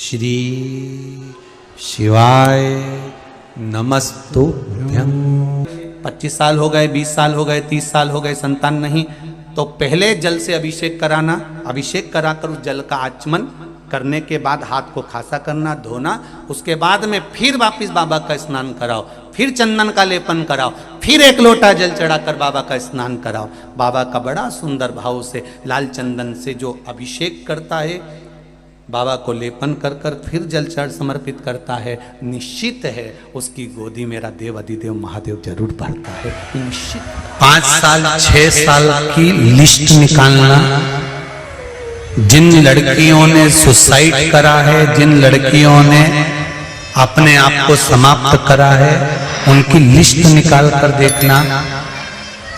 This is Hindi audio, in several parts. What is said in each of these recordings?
श्री शिवाय नमस्तुभ्यं। 25 साल हो गए, 20 साल हो गए, 30 साल हो गए, संतान नहीं, तो पहले जल से अभिषेक कराना। अभिषेक कराकर उस जल का आचमन करने के बाद हाथ को खासा करना, धोना। उसके बाद में फिर वापिस बाबा का स्नान कराओ, फिर चंदन का लेपन कराओ, फिर एक लोटा जल चढ़ाकर बाबा का स्नान कराओ। बाबा का बड़ा सुंदर भाव से लाल चंदन से जो अभिषेक करता है, बाबा को लेपन कर कर फिर जल चढ़ समर्पित करता है, निश्चित है उसकी गोदी मेरा देव अधिदेव महादेव जरूर भरता है, निश्चित। 5 साल 6 साल की लिस्ट निकालना। जिन लड़कियों ने सुसाइड करा है, जिन लड़कियों ने अपने आप को समाप्त करा है, उनकी लिस्ट निकाल कर देखना।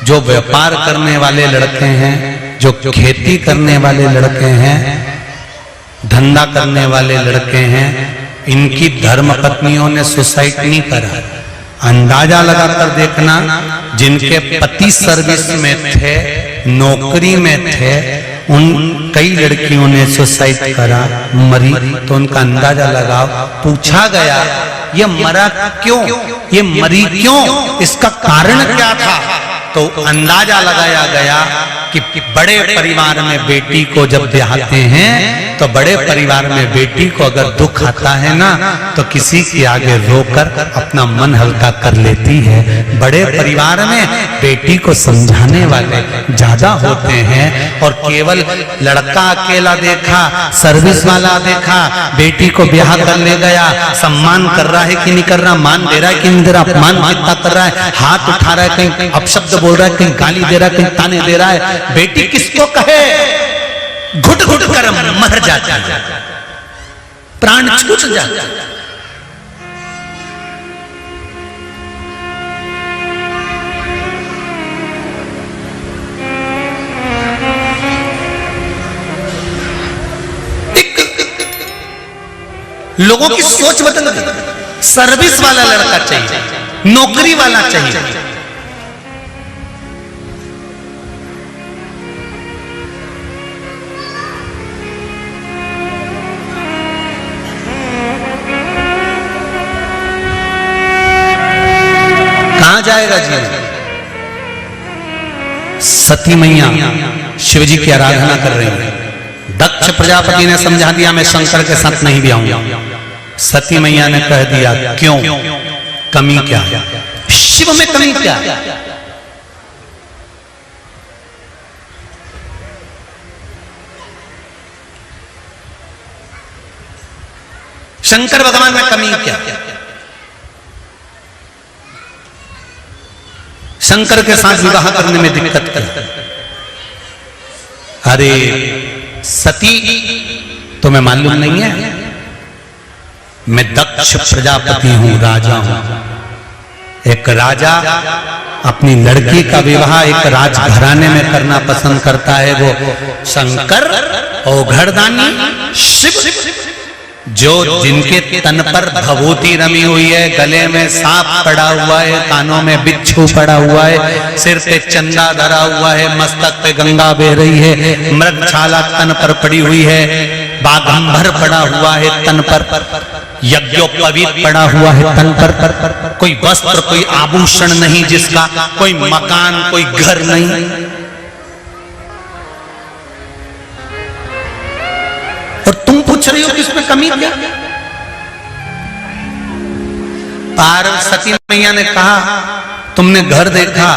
जो व्यापार करने वाले लड़के हैं, जो खेती करने वाले लड़के हैं, धंधा करने वाले लड़के हैं, इनकी धर्म पत्नियों ने सुसाइड नहीं करा। अंदाजा लगाकर देखना, जिनके पति सर्विस में थे, नौकरी में थे, उन कई लड़कियों ने सुसाइड करा, मरी। तो उनका अंदाजा लगाओ। पूछा गया ये मरा क्यों, ये मरी क्यों, इसका कारण क्या था? तो अंदाजा लगाया गया कि बड़े परिवार में बेटी को जब ब्याहते हैं, तो बड़े परिवार में बेटी को अगर दुख आता है ना, तो किसी के आगे रोकर अपना मन हल्का कर लेती है। बड़े परिवार में बेटी को समझाने वाले ज्यादा होते हैं। और केवल लड़का अकेला देखा, सर्विस वाला देखा, बेटी को ब्याह कर ले गया, सम्मान कर रहा है कि नहीं कर रहा, मान दे रहा है कि नहीं दे रहा, अपमान कितना कर रहा है, हाथ उठा रहा है, कहीं अपशब्द बोल रहा है, कहीं गाली दे रहा है, कहीं ताने दे रहा है। बेटी किसको कहे, घुट घुट कर मर जाता है, प्राण छूट जाता है। लोगों की सोच बदल गई। सर्विस वाला लड़का चाहिए, नौकरी वाला चाहिए। कहां जाएगा जी? सती मैया शिव जी की आराधना कर रही है। दक्ष प्रजापति ने समझा दिया मैं शंकर के साथ नहीं भी आऊंगा। सती मैया ने कह दिया क्यों, कमी क्या है, शिव में कमी क्या है? शंकर भगवान में कमी क्या? शंकर के साथ विवाह करने में दिक्कत क्या? अरे सती तुम्हें मालूम नहीं है, मैं दक्ष प्रजापति हूं, राजा हूं। एक राजा अपनी लड़की का विवाह एक राजघराने में करना पसंद करता है। वो शंकर औघड़दानी शिव, जो जिनके तन पर भभूति रमी हुई है, गले में सांप पड़ा हुआ है, कानों में बिच्छू पड़ा हुआ है, सिर पे चंदा धरा हुआ है, मस्तक पे गंगा बह रही है, मृगछाला तन पर पड़ी हुई है, बाघंबर पड़ा हुआ है तन पर, यज्ञोपवीत पड़ा हुआ है तन पर, कोई वस्त्र कोई आभूषण नहीं जिसका, कोई मकान कोई घर नहीं। और तुम पूछ रही हो कि इसमें कमी क्या? पार्वती मैया ने कहा तुमने घर देखा,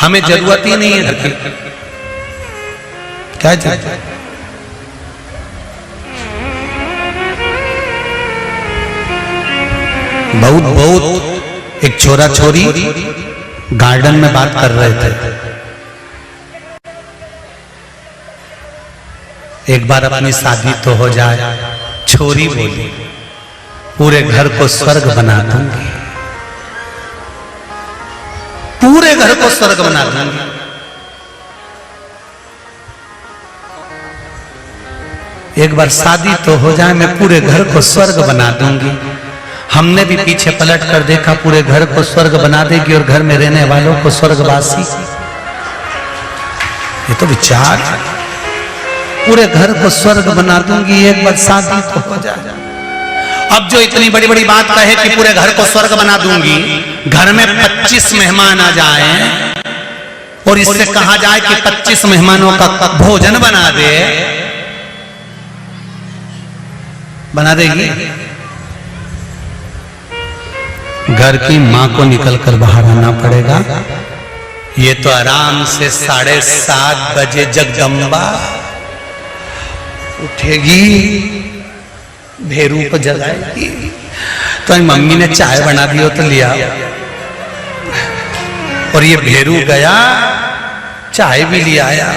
हमें जरूरत ही नहीं है घर की। क्या चाहिए? बहुत एक छोरा छोरी गार्डन में बात कर रहे थे। एक बार अपनी शादी तो हो जाए। छोरी बोली पूरे घर को स्वर्ग बना दूंगी, पूरे घर को स्वर्ग बना दूंगी। एक बार शादी तो हो जाए, मैं पूरे घर को स्वर्ग बना दूंगी। हमने भी पीछे पलट कर देखा, पूरे घर को स्वर्ग बना देगी और घर में रहने वालों को स्वर्गवासी। ये तो विचार है। पूरे घर को स्वर्ग बना दूंगी, एक बार शादी तो हो जाए। अब जो इतनी बड़ी बड़ी बात कहे कि पूरे घर को स्वर्ग बना दूंगी, घर में 25 मेहमान आ जाए और इससे कहा जाए कि 25 मेहमानों का भोजन बना दे, बना देगी? घर की मां को निकलकर बाहर आना पड़ेगा। ये तो आराम से 7:30 बजे जगदम्बा उठेगी, भेरू को जगाएगी। तो मम्मी ने चाय बना दी हो तो लिया, और ये भेरू गया चाय भी ले आया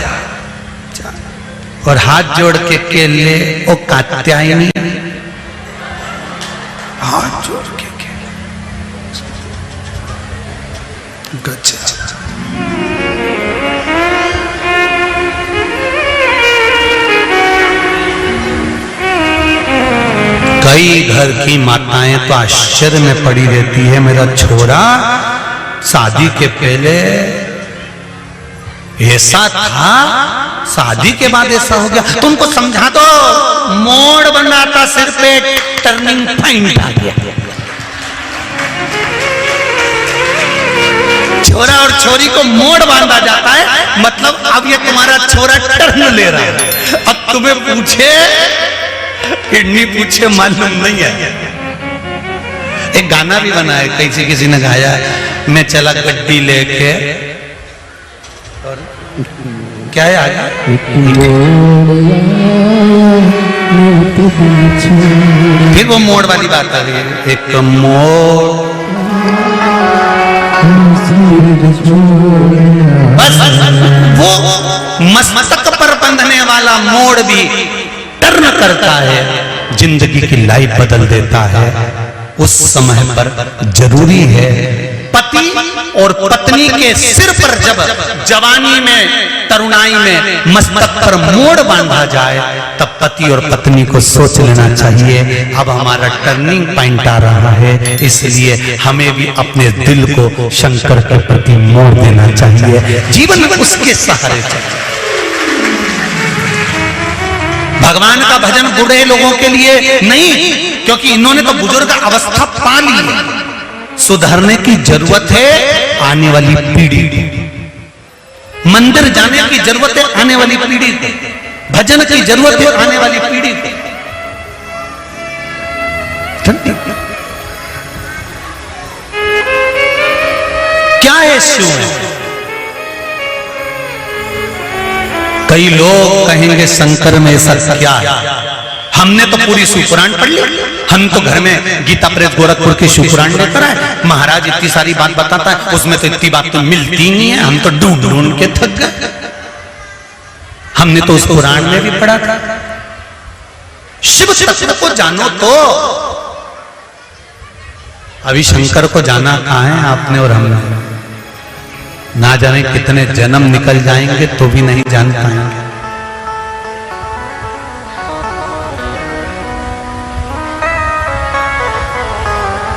और हाथ जोड़ के केले ओ कात्यायनी, हाथ जोड़ के गच्चा। कई घर की माताएं तो आश्चर्य में पड़ी रहती है, मेरा छोरा शादी के पहले ऐसा था, शादी के बाद ऐसा हो गया। तुमको समझा दो, मोड़ बना था सिर पे, टर्निंग पॉइंट आ गया। छोरा और छोरी को मोड़ बांधा जाता है, मतलब अब ये तुम्हारा छोरा टर्न ले रहा है। अब तुम्हें पूछे किडनी पूछे मालूम नहीं है। एक गाना भी बना है, किसी ने गाया है, मैं चला गड्डी लेके, और क्या है आगे? फिर वो मोड़ वाली बात आ रही है, एक मोड़ बस वो मस्तक पर बंधने वाला मोड़ भी टर्न करता है, जिंदगी की लाइफ बदल देता है। उस समय पर जरूरी है पति और पत्नी के सिर पर जब जवानी में, तरुणाई में मस्तक पर मोड़ बांधा जाए, तब पति और पत्नी को सोच लेना चाहिए अब हमारा टर्निंग पॉइंट आ रहा है, इसलिए हमें भी अपने दिल को शंकर के प्रति मोड़ देना चाहिए, जीवन में उसके सहारे चाहिए। भगवान का भजन बूढ़े लोगों के लिए नहीं, क्योंकि इन्होंने तो बुजुर्ग अवस्था पा ली है। सुधरने की जरूरत है आने वाली पीढ़ी को, मंदिर जाने की जरूरत है आने वाली पीढ़ी को, भजन की जरूरत है आने वाली पीढ़ी को। क्या है इश्यू है? कई लोग कहेंगे शंकर में ऐसा क्या है? हमने तो पूरी शिवपुराण पढ़ ली, हम तो घर में गीता प्रेस गोरखपुर की शिवपुराण लेकर आए, महाराज इतनी सारी बात बताता है, उसमें तो इतनी बात तो मिलती नहीं है, हम तो ढूंढ ढूंढ के थक गए। हमने तो उस पुराण में भी पढ़ा था। शिव तत्व को जानो तो, अभी शंकर को जाना कहाँ है आपने और हमने? ना जाने कितने जन्म निकल जाएंगे तो भी नहीं जान पाएंगे।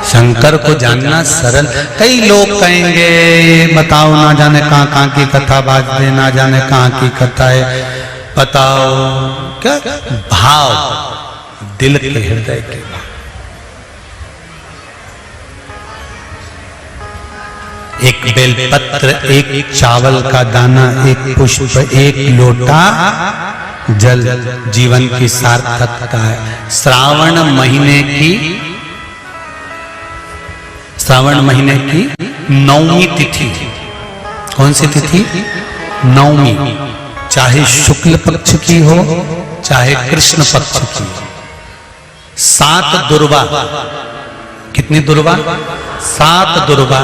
शंकर को जानना सरल। कई लोग कहेंगे बताओ ना जाने कहां कहां की कथा बाज दे, ना जाने कहां की कथा है, बताओ क्या भाव, दिल के हृदय के भाव। एक बेलपत्र, एक चावल का दाना, एक पुष्प, एक लोटा जल जीवन की सार्थकता है। श्रावण महीने की 9वीं तिथि, कौन सी तिथि? 9वीं, चाहे शुक्ल पक्ष की हो चाहे कृष्ण पक्ष की। 7 दुर्वा, कितनी दुर्वा? 7 दुर्वा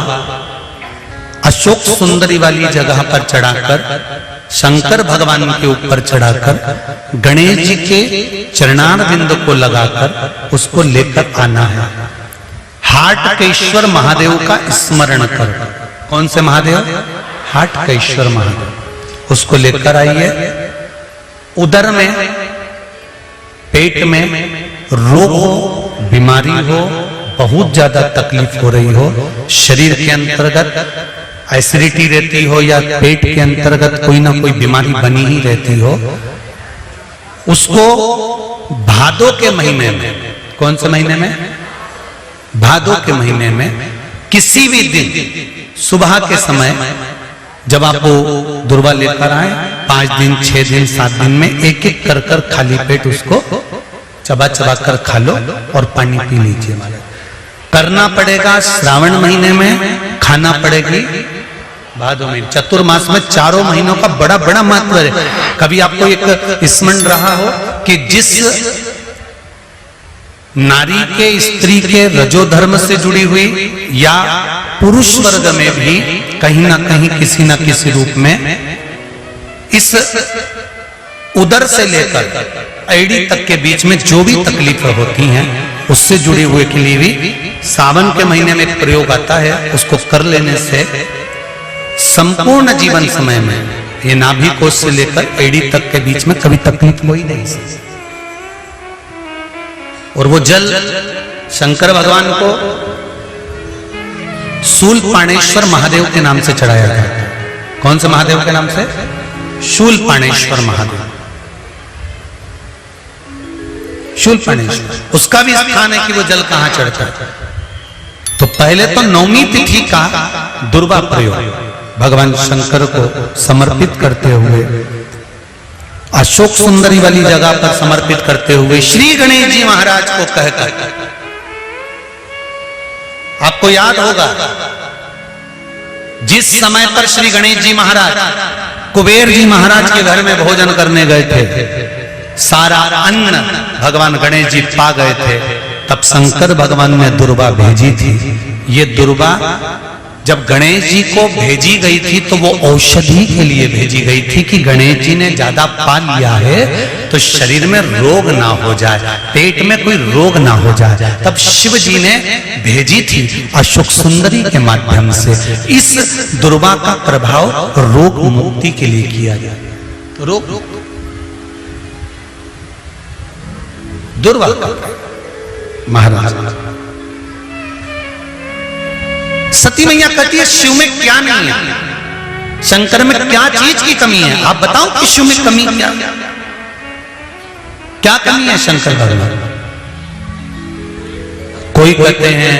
अशोक सुंदरी वाली जगह पर चढ़ाकर, शंकर भगवान के ऊपर चढ़ाकर, गणेश जी के चरणारविंद को लगाकर उसको लेकर आना है। हाटकेश्वर महादेव का स्मरण कर। कौन से महादेव? हाटकेश्वर महादेव। उसको लेकर आइए। उदर में, पेट में रोग हो, बीमारी हो, बहुत ज्यादा तकलीफ हो रही हो, शरीर के अंतर्गत एसिडिटी रहती हो या पेट के अंतर्गत कोई ना कोई बीमारी बनी ही रहती हो, उसको भादों के महीने में, कौन से महीने में? भादों के महीने में किसी भी दिन सुबह के समय जब आप वो दुर्वा लेकर आए, 5 दिन 6 दिन 7 दिन में एक एक कर कर खाली पेट उसको चबा चबा कर खा लो और पानी पी लीजिए। करना पड़ेगा श्रावण महीने में, खाना पड़ेगी भादों में। चतुर्मास में चारों महीनों का बड़ा बड़ा महत्व है। कभी आपको एक स्मरण रहा हो कि जिस नारी के, स्त्री के रजोधर्म से जुड़ी हुई या पुरुष वर्ग में भी कहीं ना कहीं किसी ना किसी रूप में इस उदर से लेकर एड़ी तक के बीच में जो भी तकलीफें होती हैं उससे जुड़े हुए के लिए भी सावन के महीने में एक प्रयोग आता है। उसको कर लेने से संपूर्ण जीवन समय में ये नाभि कोश से लेकर एड़ी तक के बीच में कभी तकलीफ हो ही नहीं सकती। और वो जल शंकर भगवान को शूलपाणेश्वर महादेव के नाम से चढ़ाया गया। कौन से महादेव के नाम से? शूलपाणेश्वर महादेव। शूलपाणेश्वर, उसका भी स्थान है कि वो जल कहां चढ़ता है। तो पहले तो नवमी तिथि का दुर्वा प्रयोग भगवान शंकर को समर्पित करते हुए, अशोक सुंदरी वाली जगह पर समर्पित करते हुए श्री गणेश जी महाराज को कहकर, आपको याद होगा जिस समय पर श्री गणेश जी महाराज कुबेर जी महाराज के घर में भोजन करने गए थे, सारा अन्न भगवान गणेश जी पा गए थे, तब शंकर भगवान ने दुर्वा भेजी थी। ये दुर्वा जब गणेश जी को भेजी गई थी तो वो औषधि के लिए भेजी गई थी कि गणेश जी ने ज्यादा पा लिया है तो शरीर में रोग ना हो जाए, पेट में कोई रोग ना हो जाए। तब शिव जी ने भेजी थी अशोक सुंदरी के माध्यम से। इस दुर्वा का प्रभाव रोग मुक्ति के लिए किया गया। रोग दुर्वा महाराज। सती मैया कहती है शिव में क्या नहीं है, शंकर में क्या चीज की कमी है, आप बताओ कि शिव में कमी क्या कमी है शंकर भगवान। कोई कहते हैं,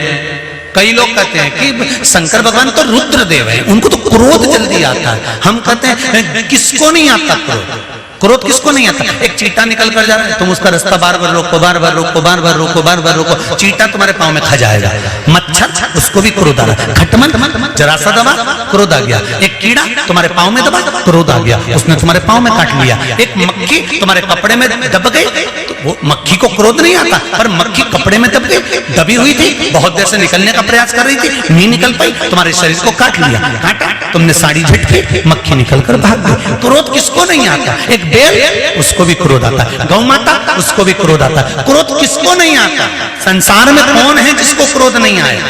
कई लोग कहते हैं कि शंकर भगवान तो रुद्रदेव है, उनको तो क्रोध जल्दी आता है। हम कहते हैं किसको नहीं आता क्रोध? क्रोध किसको नहीं आता? एक चींटा निकल कर जा रहा है, तुम उसका रास्ता बार बार रोको, बार बार रोको, बार बार रोको, बार बार रोको, चींटा तुम्हारे पांव में खा जाएगा। मच्छर, उसको भी क्रोध आ रहा है। खटमल, जरा सा दबा, क्रोध आ गया। एक कीड़ा तुम्हारे पांव में दबा, क्रोध आ गया, उसने तुम्हारे पांव में काट लिया। एक मक्खी तुम्हारे कपड़े में दब गई, तो वो मक्खी को क्रोध नहीं आता, पर मक्खी कपड़े में दब गई, दबी हुई थी, बहुत देर से निकलने का प्रयास कर रही थी, नहीं निकल पाई, तुम्हारे शरीर को काट लिया, काटा, तुमने साड़ी झटकी, मक्खी निकल कर भाग गई। क्रोध किसको नहीं आता? एक बेल, उसको भी क्रोध आता है। गौ माता, उसको भी क्रोध आता है। क्रोध किसको नहीं आता? संसार में कौन है जिसको क्रोध नहीं आए?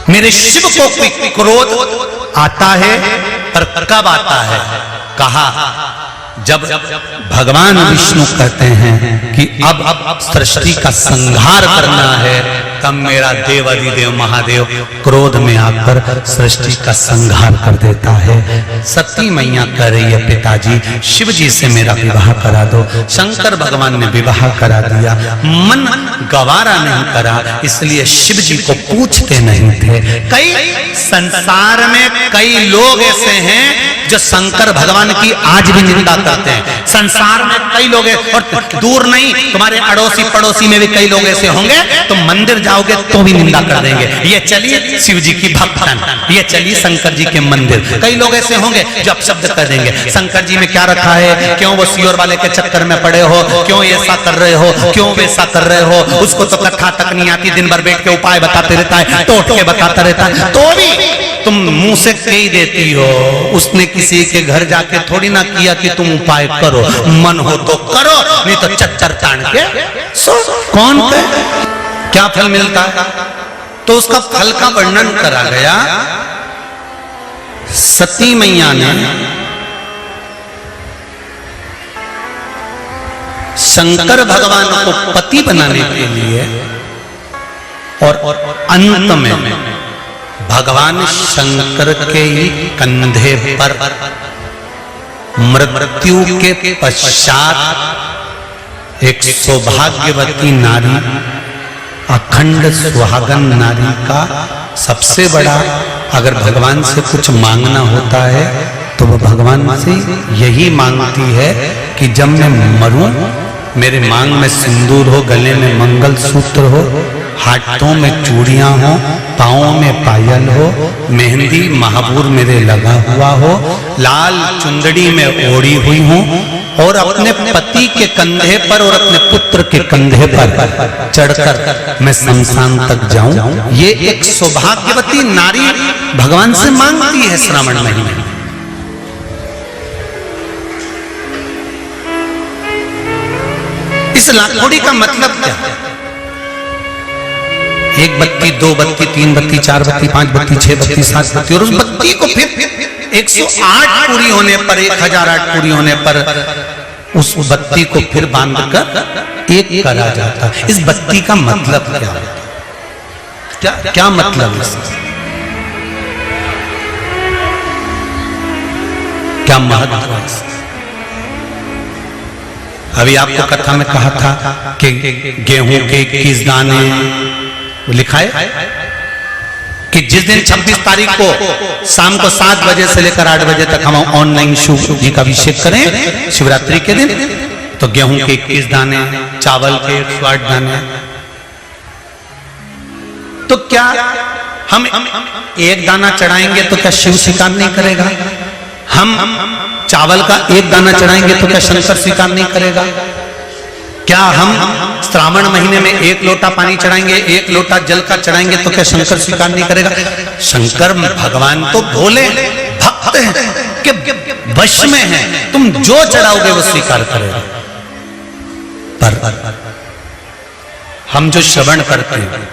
मेरे शिव को क्रोध आता है, पर कब आता है? कहा जब भगवान विष्णु कहते हैं कि अब सृष्टि का संहार करना है, तब मेरा देवाधिदेव महादेव क्रोध में आकर सृष्टि का संहार कर देता है। सती मैया कह रही है पिताजी शिव जी से मेरा विवाह करा दो। शंकर भगवान ने विवाह करा दिया, मन गवारा नहीं करा, इसलिए शिव जी को पूछते नहीं थे। कई संसार में कई लोग ऐसे हैं जो शंकर भगवान की आज भी निंदा करते हैं। संसार में कई लोग, और दूर नहीं, तुम्हारे अड़ोसी पड़ोसी में भी कई लोग ऐसे होंगे, तो मंदिर जाओगे तो भी निंदा कर देंगे। ये चलिए शिव जी की भक्तन, ये चलिए शंकर जी के मंदिर। कई लोग ऐसे होंगे जो अपशब्द कर देंगे, शंकर जी में क्या रखा है, क्यों वो सियोर वाले के चक्कर में पड़े हो, क्यों ऐसा कर रहे हो, क्यों वैसा कर रहे हो, उसको तो कथा तक नहीं आती, दिन भर बैठ के उपाय बताते रहता है, टोट के बताता रहता है, तो भी तुम मुंह से कह देती हो। उसने किसी के घर जाके थोड़ी ना किया कि तुम उपाय करो, मन हो तो करो, नहीं तो चच्चर तान के सो। कौन कहे क्या फल मिलता है? तो उसका फल का वर्णन करा गया। सती मैया ने शंकर भगवान को पति बनाने के लिए और अंत में भगवान शंकर के ही कंधे पर मृत्यु के पश्चात एक सौभाग्यवती नारी, अखंड सुहागन नारी का सबसे बड़ा, अगर भगवान से कुछ मांगना होता है तो वो भगवान से यही मांगती है कि जब मैं मरूं मेरे मांग में सिंदूर हो, गले में मंगल सूत्र हो, हाथों में चूड़ियां हो, पाँवों में पायल हो, मेहंदी महाबूर मेरे लगा हुआ हो, लाल चुंदड़ी में ओढ़ी हुई हूं और अपने पति के कंधे पर और अपने पुत्र के कंधे पर चढ़कर मैं शमशान तक जाऊं। ये एक सौभाग्यवती नारी भगवान से मांगती है श्रावण महीने में। इस लाखोड़ी का मतलब क्या है? 1 बत्ती, 2 बत्ती, 3 बत्ती, 4 बत्ती, 5 बत्ती, 6 बत्ती, 7 बत्ती, और उस बत्ती को फिर 108 पूरी होने पर, 1008 पूरी होने पर उस बत्ती को फिर बांधकर एक करा जाता है। इस बत्ती का मतलब क्या है? क्या मतलब है? क्या महत्व है? अभी आपको कथा में कहा था कि गेहूं के 21 दाने लिखा है कि जिस दिन 26 तारीख को शाम को 7 बजे से लेकर 8 बजे तक हम ऑनलाइन शिव जी का अभिषेक करें शिवरात्रि के दिन, तो गेहूं के 21 दाने, चावल के 108 दाने। तो क्या हम एक दाना चढ़ाएंगे तो क्या शिव स्वीकार नहीं करेगा? हम चावल का 1 दाना चढ़ाएंगे तो क्या शंकर स्वीकार नहीं करेगा? क्या हम श्रावण महीने में 1 लोटा पानी चढ़ाएंगे, 1 लोटा जल का चढ़ाएंगे तो क्या शंकर स्वीकार नहीं करेगा? शंकर भगवान तो भोले भक्त हैं कि वश में हैं, तुम जो चढ़ाओगे वो स्वीकार करेगा। पर हम जो श्रवण करते हैं,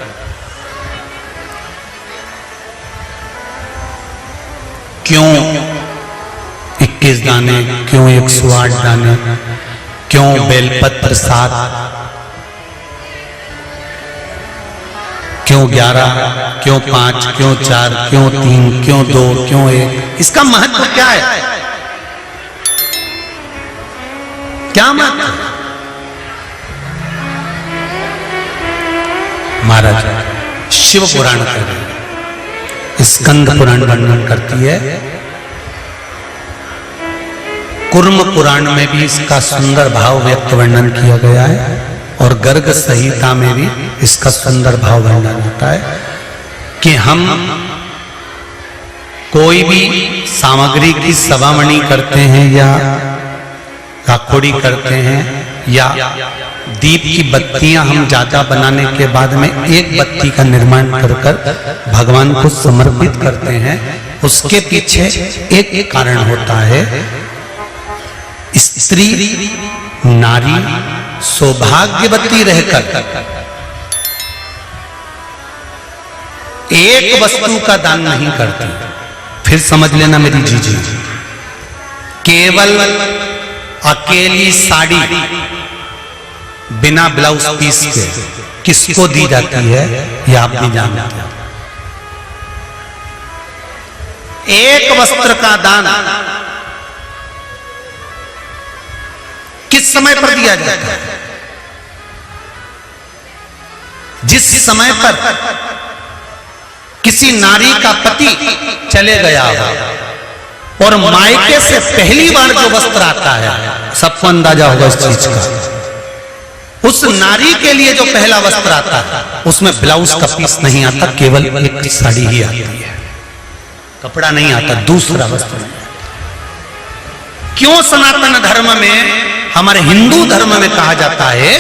क्यों 21 दाने, क्यों 108 दाने, क्यों बेलपत्र 7, क्यों 11, क्यों 5, क्यों 4, क्यों 3, क्यों 2, क्यों 1? इसका महत्व क्या है? क्या महत्व? महाराज शिव पुराण कर रहे, स्कंद पुराण वर्णन करती है, कुर्म पुराण में भी इसका सुंदर भाव व्यक्त वर्णन किया गया है और गर्ग संहिता में भी इसका सुंदर भाव वर्णन होता है कि हम कोई भी सामग्री की सवामणि करते हैं या लाखोड़ी करते हैं या दीप की बत्तियां हम ज्यादा बनाने के बाद में एक बत्ती का निर्माण कर भगवान को समर्पित करते हैं, उसके पीछे एक कारण होता है। स्त्री नारी सौभाग्यवती रहकर एक वस्तु का दान नहीं करती। फिर समझ लेना मेरी जीजी, केवल अकेली साड़ी बिना ब्लाउज पीस के किसको दी जाती है यह आप नहीं जानते। एक वस्त्र का दान किस समय पर दिया जाता है? जिस समय पर किसी नारी का पति चले गया हो और मायके से पहली बार जो वस्त्र आता है, सबको अंदाजा होगा इस चीज का, उस नारी के लिए जो पहला वस्त्र आता है उसमें ब्लाउज का पीस नहीं आता, केवल एक साड़ी ही आती है, कपड़ा नहीं आता, दूसरा वस्त्र नहीं आता। क्यों सनातन धर्म में, हमारे हिंदू धर्म में कहा जाता है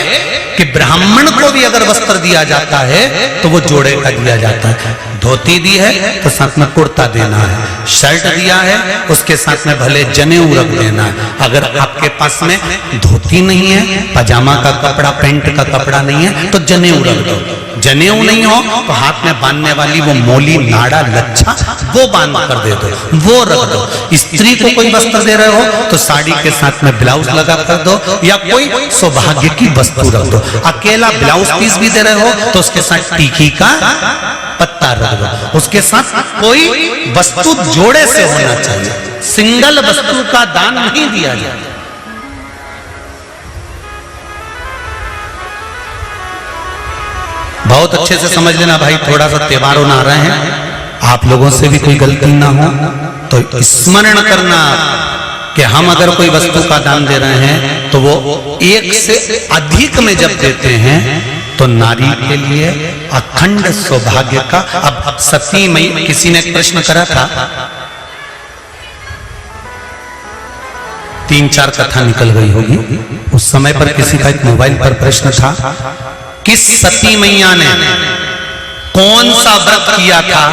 कि ब्राह्मण को भी अगर वस्त्र दिया जाता है तो वो जोड़े का दिया जाता है। धोती दी है तो साथ में कुर्ता देना है, शर्ट दिया है उसके साथ में भले जनेऊ रख देना है। अगर आपके पास में धोती नहीं है, पजामा का कपड़ा, पैंट का कपड़ा नहीं है तो जनेऊ रख दो। जनेऊ नहीं हो तो हाथ में बांधने वाली वो मोली, नाड़ा, लच्छा वो बांध कर दे दो, वो रख दो। स्त्री को कोई वस्त्र दे रहे हो तो साड़ी के साथ में ब्लाउज लगा कर दो या कोई सौभाग्य की वस्तु रख दो। अकेला ब्लाउज पीस भी दे रहे हो तो उसके साथ टीकी का पत्ता पत्ता रख दो, उसके साथ कोई वस्तु जोड़े से होना चाहिए, सिंगल वस्तु का दान नहीं दिया जाए। बहुत अच्छे से समझ लेना भाई, थोड़ा सा त्योहार होना आ रहे हैं, आप लोगों से भी कोई गलती ना हो तो स्मरण करना कि हम अगर कोई वस्तु का दान दे रहे हैं तो वो एक से अधिक में जब देते हैं तो नारी के लिए अखंड सौभाग्य का। अब सती मई, किसी ने प्रश्न करा था, 3-4 कथा निकल गई होगी उस समय पर, किसी का एक मोबाइल पर प्रश्न था, किस सती मैया ने कौन सा व्रत किया था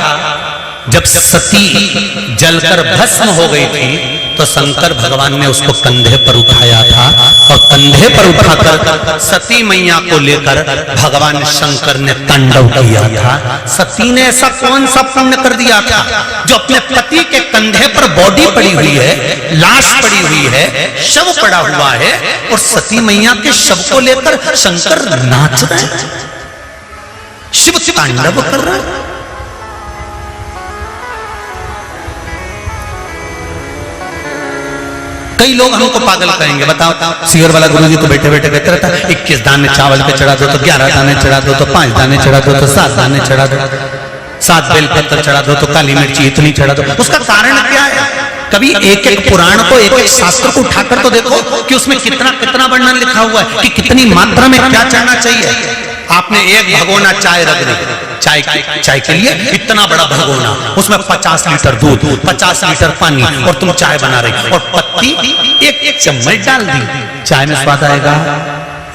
जब सती जलकर भस्म हो गई थी तो शंकर भगवान ने उसको कंधे पर उठाया था और कंधे पर उठाकर सती मैया को लेकर भगवान शंकर ने तांडव किया था। सती ने ऐसा कौन सा पुण्य कर दिया था जो अपने पति के कंधे पर बॉडी पड़ी हुई है, लाश पड़ी हुई है, शव पड़ा हुआ है और सती मैया के शव को लेकर शंकर नाच रहे हैं, शिव तांडव कर रहे हैं। कई लोग हमको पागल कहेंगे, बताओ सीवर वाला गुरुजी तो बैठे बैठे कहते रहता है 21 दाने चावल पे चढ़ा दो तो 11 दाने चढ़ा दो तो 5 दाने चढ़ा दो तो 7 दाने चढ़ा दो, 7 बेलपत्र चढ़ा दो तो काली मिर्ची इतनी चढ़ा दो। उसका कारण क्या है? कभी एक एक पुराण को, एक एक शास्त्र को उठाकर तो देखो कि उसमें कितना कितना वर्णन लिखा हुआ है कि कितनी मात्रा में क्या चढ़ना चाहिए। आपने एक भगोना चाय रख दी, चाय के लिए इतना बड़ा भगोना, उसमें 50 लीटर दूध, 50 लीटर पानी और तुम चाय बना रही और पत्ती एक चम्मच डाल दी, चाय में स्वाद आएगा?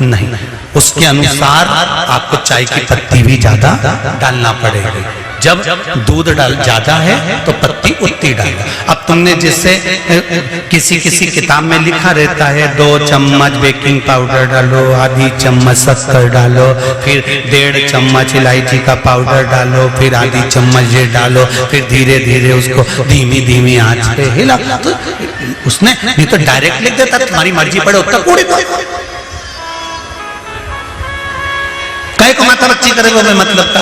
नहीं। उसके अनुसार आपको चाय की पत्ती भी ज्यादा डालना पड़ेगी। जब दूध डाल ज्यादा है तो पत्ती उतनी डालना। अब तुमने जैसे किसी किताब में लिखा रहता है 2 चम्मच बेकिंग पाउडर डालो, आधी चम्मच शक्कर डालो, फिर 1.5 चम्मच इलायची का पाउडर डालो, फिर आधी चम्मच ये डालो, फिर धीरे धीरे उसको धीमी धीमी आंच पे हिला। तो उसने नहीं तो डायरेक्ट लिख देता तुम्हारी मर्जी पड़े उतना पूरी कई को माता बच्ची करेगा मैं मतलब का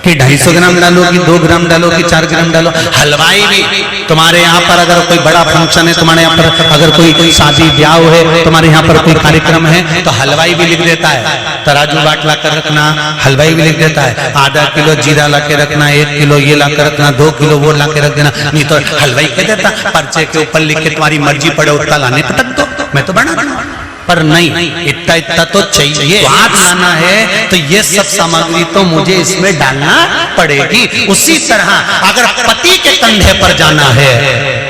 कि 250 ग्राम डालो कि 2 ग्राम डालो कि 4 ग्राम डालो। हलवाई भी तुम्हारे यहाँ पर अगर कोई बड़ा फंक्शन है, तुम्हारे यहाँ पर अगर कोई शादी ब्याह है, तुम्हारे यहाँ पर कोई कार्यक्रम है तो हलवाई भी लिख देता है तराजू बाट ला कर रखना, हलवाई भी लिख देता है आधा किलो जीरा ला के रखना, 1 किलो ये ला कर रखना, 2 किलो वो ला के रख देना। नहीं तो हलवाई कह देता पर्चे के ऊपर लिख के तुम्हारी मर्जी पड़े उतना लाने पटक दो, मैं तो बना पर नहीं, इतना तो चाहिए। स्वाद लाना है तो ये सब सामग्री तो मुझे इसमें डालना पड़ेगी। उसी तरह अगर पति के कंधे पर जाना है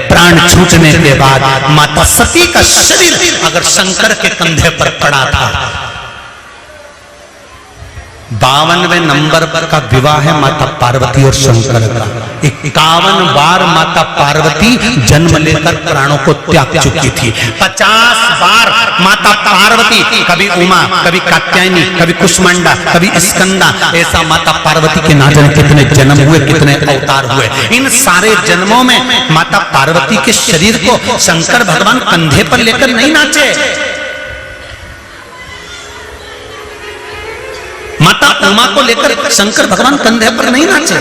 प्राण छूटने के बाद, माता सती का शरीर अगर शंकर के कंधे पर पड़ा था, 52वें नंबर पर का विवाह है माता पार्वती और शंकर का। 51 बार माता पार्वती जन्म लेकर प्राणों को त्याग चुकी थी। 50 बार माता पार्वती, कभी उमा, कभी कात्यायनी, कभी कुष्मांडा, कभी स्कंदा, ऐसा माता पार्वती के ना जाने कितने जन्म हुए, कितने अवतार हुए। इन सारे जन्मों में माता पार्वती के शरीर को शंकर भगवान कंधे पर लेकर नहीं नाचे। माता उमा को लेकर शंकर भगवान कंधे पर नहीं नाचे,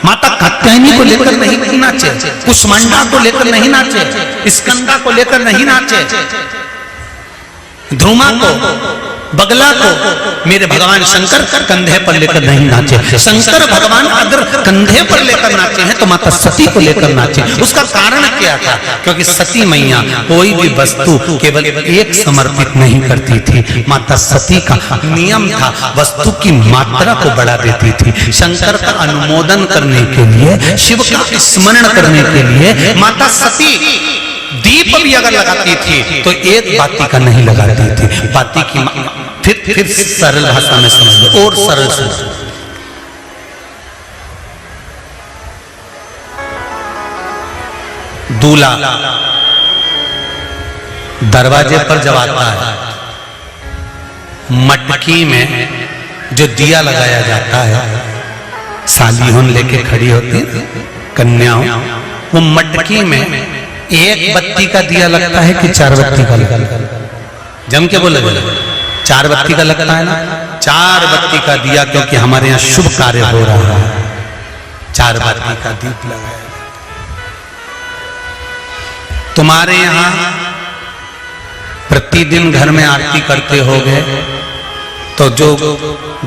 माता कात्यायनी को लेकर नहीं नाचे, कुष्मांडा को लेकर नहीं नाचे, स्कंदा को लेकर नहीं नाचे, ध्रुमा को, बगला को मेरे भगवान शंकर कंधे पर लेकर नहीं नाचे। शंकर भगवान अगर कंधे पर लेकर नाचे हैं तो माता सती को लेकर नाचे। उसका कारण क्या था? क्योंकि सती मैया कोई भी वस्तु केवल एक समर्पित नहीं करती थी। माता सती का नियम था वस्तु की मात्रा को बढ़ा देती थी। शंकर का अनुमोदन करने के लिए, शिव का स्मरण करने के लिए माता सती दीप भी अगर लगाती थी तो एक बाती का नहीं लगाती थी, बाती की फिर सरल भाषा में समझ लो और सरल समझ। दूल्हा दरवाजे पर जब आता है, मटकी में जो दिया लगाया जाता है, सालीहों लेके खड़ी होती है कन्याओं, वो मटकी में 1 बत्ती का दिया लगता है कि 4 बत्ती का लगता है? जम के बोले 4 बत्ती का लगता है ना, 4 बत्ती का दिया, क्योंकि हमारे यहाँ शुभ कार्य हो रहा है। 4 बाती का दीप लगाया। तुम्हारे यहां प्रतिदिन घर में आरती करते होगे तो जो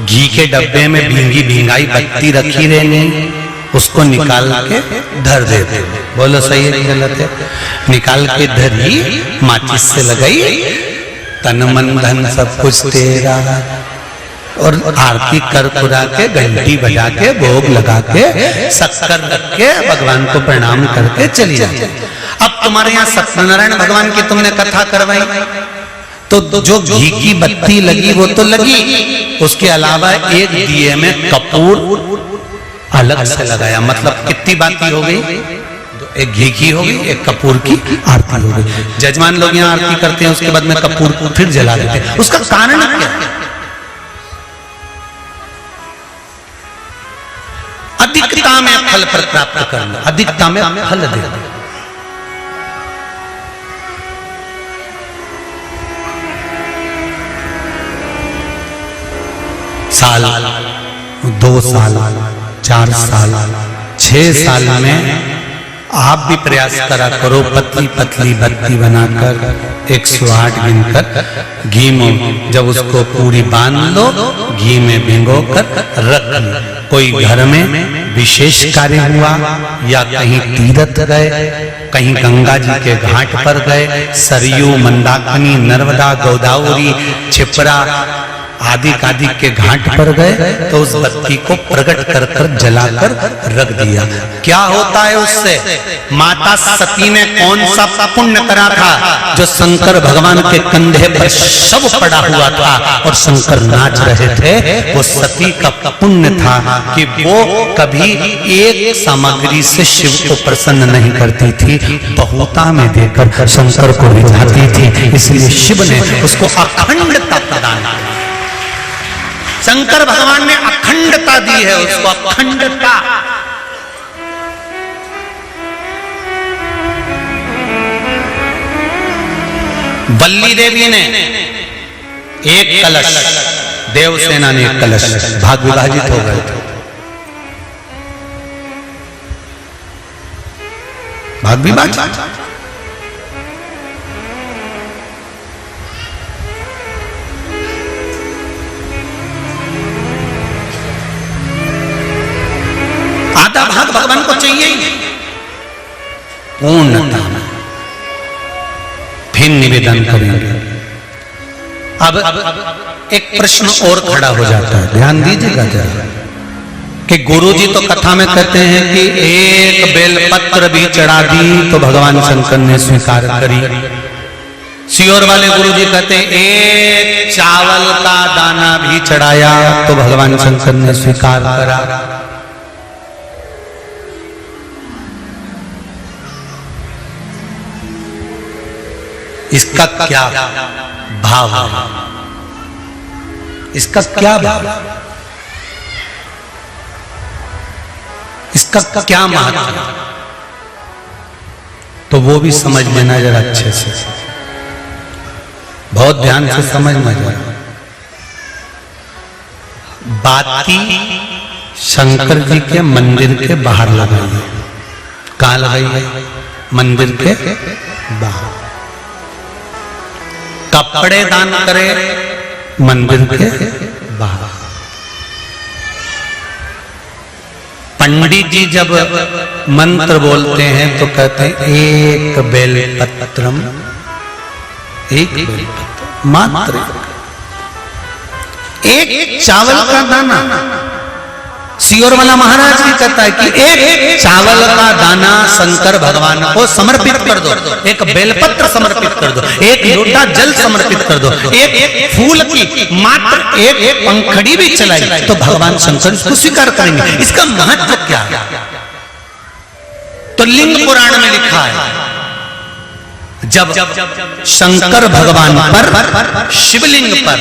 घी के डब्बे में भींगी भींगाई बत्ती रखी रहनी उसको निकाल के धर देते। बोलो सही है गलत है? निकाल के धरी, माचिस से लगाई, तन मन धन सब कुछ तेरा, और आरती कर कुरा के घंटी बजा के भोग लगा के शक्कर रख के भगवान को प्रणाम करके चली जाती। अब तुम्हारे यहाँ सत्यनारायण भगवान की तुमने कथा करवाई तो जो घी की बत्ती लगी वो तो लगी, उसके अलावा एक दिए में कपूर अलग से लगाया। मतलब कितनी बाती हो गई? एक घी की हो गई, एक कपूर की आरती हो गई। जजमान लोग यहाँ आरती करते हैं, उसके बाद में कपूर को फिर जला देते हैं। उसका कारण क्या? अधिकता में फल प्राप्त करना, अधिकता में फल देना। साल, 2 साल, 4 साल, 6 साल में आप भी प्रयास करा करो, पतली पतली बत्ती बनाकर 108 गिनकर घी में जब उसको पूरी बांध लो, घी में भिगो कर रख लो। कोई घर में विशेष कार्य हुआ या कहीं तीर्थ गए, कहीं गंगा जी के घाट पर गए, सरयू, मंदाकिनी, नर्मदा, गोदावरी, छिपरा आदि आदि के घाट पर गए तो उस बत्ती को प्रकट कर कर जलाकर रख दिया। क्या होता है उससे? माता सती ने कौन सा पुण्य करा था जो शंकर भगवान के कंधे पर शव पड़ा हुआ था और शंकर नाच रहे थे? वो सती का पुण्य था कि वो कभी एक सामग्री से शिव को प्रसन्न नहीं करती थी, बहुता में देकर शंकर को रिझाती थी। इसलिए शिव ने उसको अखंडता प्रदान की। शंकर भगवान ने अखंडता दी है उसको, अखंडता। बल्ली देवी ने एक कलश, देवसेना ने एक कलश, भाग विभाजित हो गए थे। भाग विभाजित। आधा भाग भगवान को चाहिए ही पूर्णता। फिर निवेदन करेंगे। अब एक प्रश्न और खड़ा हो जाता है, ध्यान दीजिएगा जरा, कि गुरुजी तो कथा में कहते हैं कि एक बेलपत्र भी चढ़ा दी तो भगवान शंकर ने स्वीकार करी। सियोर वाले गुरुजी कहते हैं एक चावल का दाना भी चढ़ाया तो भगवान शंकर ने स्वीकार करा। इसका क्या भाव है? इसका क्या भाव? इसका क्या महत्व? तो वो भी समझ लेना जरा अच्छे से, बहुत ध्यान से समझना जरा। बाती शंकर जी के मंदिर के बाहर लगाई है। कहां लगाई है? मंदिर के बाहर। कपड़े दान करे मंदिर के बाहर। पंडित जी जब मंत्र बोलते हैं तो कहते हैं एक बेलपत्रम, एक बेलपत्र मात्र, एक चावल का दाना। सियोर वाला महाराज भी कहता है कि एक चावल का दाना शंकर भगवान को समर्पित कर दो, एक बेलपत्र समर्पित कर दो, एक लोटा जल समर्पित कर दो, एक फूल की मात्र एक पंखड़ी भी चलाई तो भगवान शंकर इसको स्वीकार करेंगे। इसका महत्व क्या है? तो लिंग पुराण में लिखा है, जब शंकर भगवान पर, शिवलिंग पर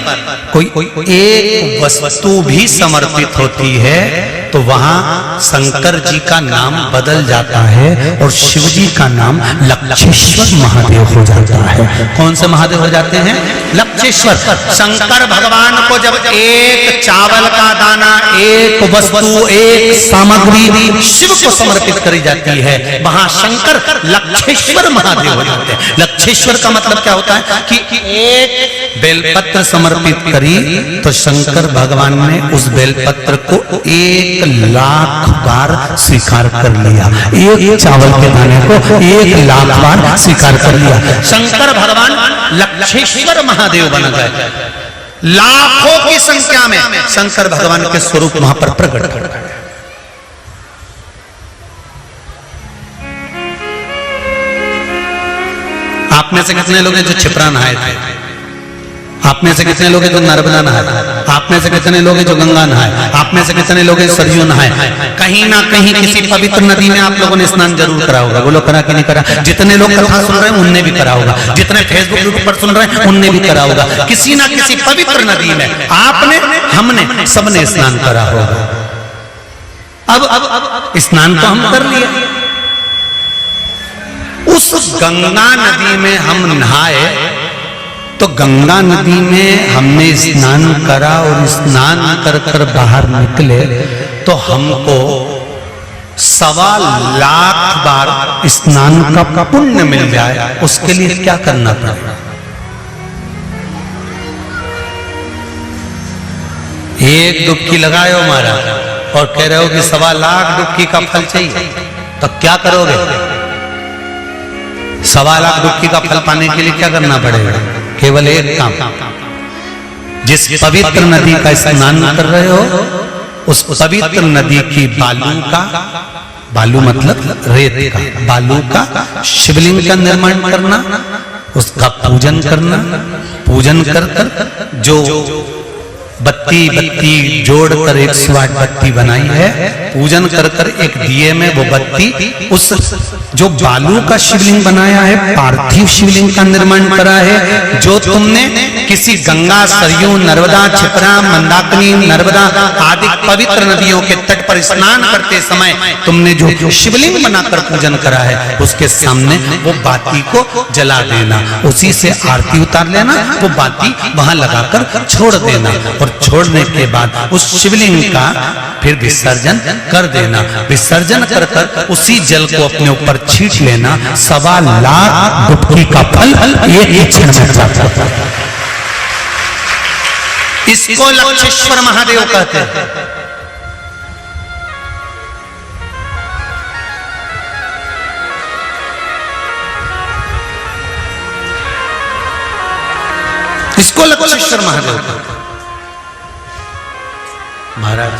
कोई एक वस्तु भी समर्पित होती है तो वहां शंकर जी का नाम बदल जाता है और शिव जी का नाम लक्षेश्वर महादेव हो जाता है। कौन से महादेव हो जाते हैं? लक्षेश्वर। शंकर भगवान को जब एक चावल का दाना, एक वस्तु, एक सामग्री शिव को समर्पित करी जाती है, वहां शंकर लक्षेश्वर महादेव हो जाते हैं। लक्षेश्वर का मतलब क्या होता है कि एक बेलपत्र समर्पित करी तो शंकर भगवान ने उस बेलपत्र को 1,00,000 बार स्वीकार कर लिया। एक चावल के दाने को 1,00,000 बार स्वीकार कर लिया। शंकर भगवान लक्षेश्वर महादेव बन गए। लाखों की संख्या में शंकर भगवान के स्वरूप वहां पर प्रकट कर गए। आप में से कितने लोग हैं जो क्षिप्रा नहाए थे? आप में से कितने लोग हैं जो नर्मदा नहाए? आप में से कितने लोग हैं जो गंगा नहाए? आप में से कितने लोग हैं सरयू नहाए? कहीं ना कहीं किसी पवित्र नदी में आप लोगों ने स्नान जरूर करा होगा। बोलो करा कि नहीं करा? जितने लोग कथा सुन रहे हैं उनने भी करा होगा, जितने फेसबुक यूट्यूब पर सुन रहे हैं उनने भी करा होगा। किसी ना किसी पवित्र नदी में आपने, हमने, सबने स्नान करा होगा। अब स्नान तो हम कर लिए, उस गंगा नदी में हम नहाए तो गंगा नदी में हमने स्नान करा और स्नान कर कर बाहर निकले तो हमको 1,25,00,000 बार स्नान का पुण्य मिल जाए। उसके लिए क्या करना पड़ेगा? एक डुबकी लगाए हो महाराज और कह रहे हो कि 1,25,00,000 डुबकी का फल चाहिए, तो क्या करोगे? 1,25,00,000 डुबकी का फल पाने के लिए क्या करना पड़ेगा? केवल एक काम, जिस पवित्र नदी का स्नान कर रहे हो उस पवित्र नदी की बालू का, बालू मतलब रेत का, बालू का शिवलिंग का निर्माण करना, उसका पूजन करना। पूजन कर कर जो बत्ती जोड़कर 108 बत्ती बनाई है, पूजन कर कर एक दिए में वो बत्ती, उस जो बालू का शिवलिंग बनाया है, पार्थिव शिवलिंग का निर्माण करा है, जो तुमने किसी गंगा, सरयू, नर्मदा, क्षिप्रा, मंदाकिनी, नर्मदा आदि पवित्र नदियों के तट पर स्नान करते समय तुमने जो शिवलिंग बनाकर पूजन करा है, उसके सामने वो बाती को जला देना, उसी से आरती उतार लेना, वो बाती वहां लगाकर छोड़ देना और छोड़ने के बाद उस शिवलिंग का फिर विसर्जन कर देना। विसर्जन कर कर उसी जल को अपने ऊपर छींट लेना। 1,25,00,000 डुबकी का फल एक क्षण में प्राप्त होता है। इसको लक्षेश्वर महादेव कहते हैं। इसको लक्षेश्वर महादेव कहते हैं। महाराज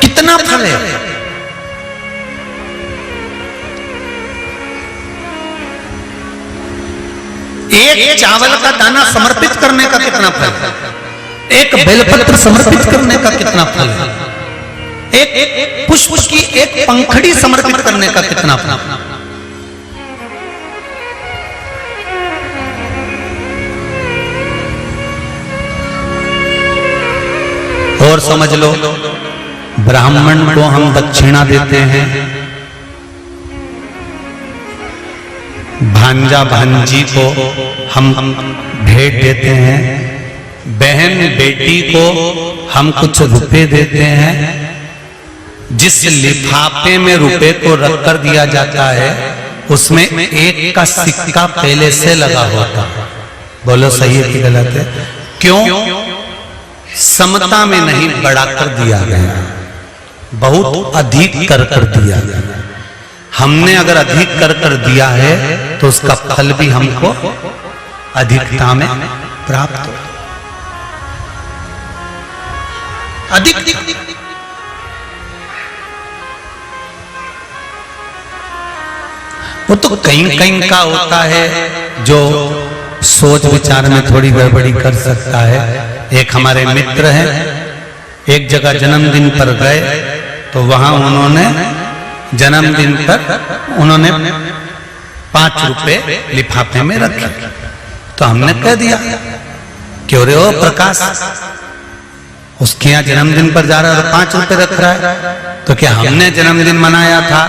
कितना फल है? एक चावल का दाना समर्पित करने का कितना फल है? एक बेलपत्र समर्पित करने का कितना फल है? एक पुष्प की एक पंखड़ी समर्पित करने का कितना फल? और समझ लो, ब्राह्मण को हम दक्षिणा देते हैं, भांजा भांजी को हम भेंट देते हैं, बहन बेटी को हम कुछ रुपए देते हैं। जिस लिफाफे में रुपए को रख कर दिया जाता है उसमें एक का सिक्का पहले से लगा होता है। बोलो सही है कि गलत है? क्यों? समता में नहीं बढ़ाकर दिया गया, बहुत अधिक कर कर दिया गया। हमने अगर अधिक कर कर दिया है तो उसका फल भी हमको अधिकता में प्राप्त हो। अधिक वो तो कहीं कहीं का होता है जो सोच विचार में थोड़ी गड़बड़ी कर सकता है। एक हमारे मित्र हैं, एक जगह जन्मदिन पर गए तो वहां उन्होंने जन्मदिन पर उन्होंने 5 रुपए लिफाफे में रखे। तो हमने कह दिया, क्यों रे हो प्रकाश, उसके यहाँ जन्मदिन पर जा रहा है और 5 रुपए रख रहा है। तो क्या हमने जन्मदिन मनाया था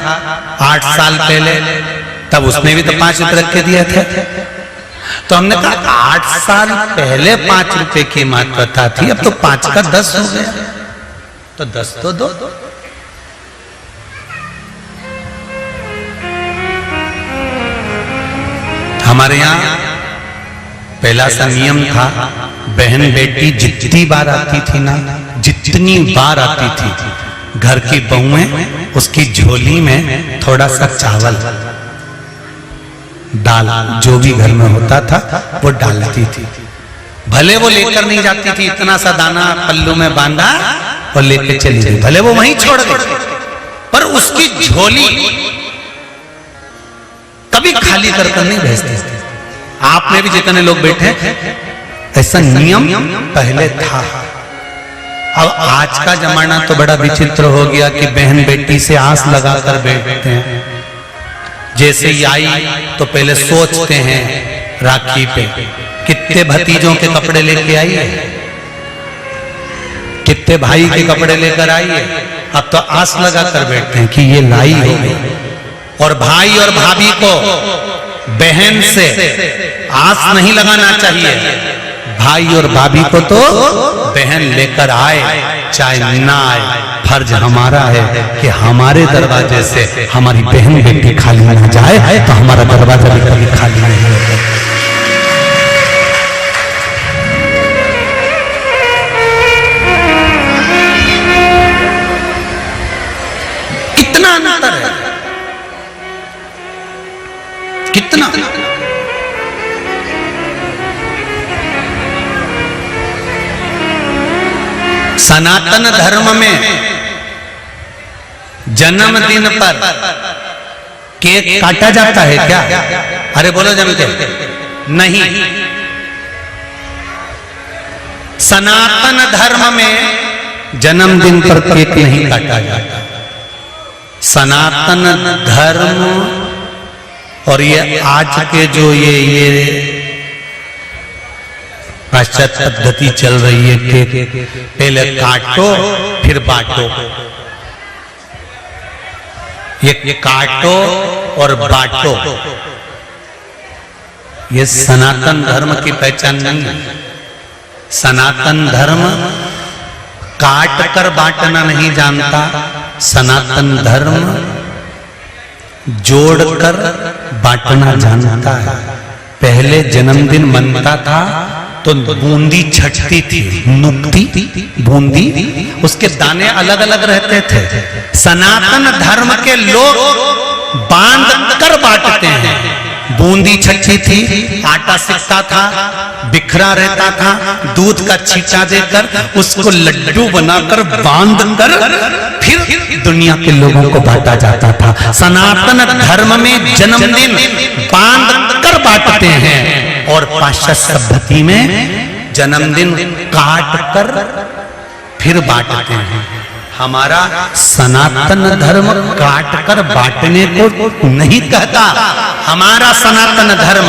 8 साल पहले, तब उसने भी तो 5 रुपए रख के दिए थे। तो हमने कहा 8 साल पहले 5 रुपए की महत्वता थी, अब तो 5 का 10 हो गया, तो 10 तो दो। हमारे यहाँ पहला सा नियम था, बहन बेटी जितनी बार आती थी ना, जितनी बार आती थी, घर की बहुएं उसकी झोली में थोड़ा सा चावल दाल जो भी घर में होता था वो डालती थी। भले वो लेकर नहीं जाती थी, इतना सा दाना पल्लू में बांधा और लेकर चली गई, भले वो वहीं छोड़ गई, पर उसकी झोली कभी खाली कर नहीं भेजते। आप में भी जितने लोग बैठे, ऐसा नियम पहले था। अब आज का जमाना तो बड़ा विचित्र हो गया कि बहन बेटी से आस लगाकर बैठते हैं। जैसे ही आई तो पहले सोचते हैं राखी पे कितने भतीजों के कपड़े लेके आई है, कितने भाई के कपड़े लेकर आई है। अब तो आस लगाकर बैठते हैं कि ये लाई होगी। और भाई और भाभी को बहन से आस नहीं लगाना चाहिए, भाई और भाभी को तो बहन लेकर आए चाहे ना आए, फर्ज हमारा है कि हमारे दरवाजे से हमारी बहन बेटी खाली ना जाए, तो हमारा दरवाजा भी कभी खाली नहीं होगा। कितना अंतर है, कितना। सनातन धर्म में जन्मदिन पर केक काटा जाता है क्या? अरे बोलो जम के नहीं। सनातन धर्म में जन्मदिन पर केक नहीं काटा जाता। सनातन धर्म और ये आज के जो ये पाश्चात्य पद्धति चल रही है कि पहले काटो फिर बांटो, ये काटो और बांटो, ये सनातन धर्म की पहचान नहीं है। सनातन धर्म काट कर बांटना नहीं जानता, सनातन धर्म जोड़कर बांटना जानता है। पहले जन्मदिन मनता था तो बूंदी छटती थी, नुकती बूंदी, उसके दाने अलग अलग रहते थे। सनातन धर्म के लोग बांध कर बांटते हैं। बूंदी छटती थी, आटा सिकता था, बिखरा रहता था, दूध का छींटा देकर उसको लड्डू बनाकर बांध कर फिर दुनिया के लोगों को बांटा जाता था। सनातन धर्म में जन्मदिन बांध कर बांटते हैं और पाश्चात्य पद्धति में जन्मदिन काट कर फिर बांटते हैं। हमारा सनातन धर्म काट कर बांटने को नहीं कहता, हमारा सनातन धर्म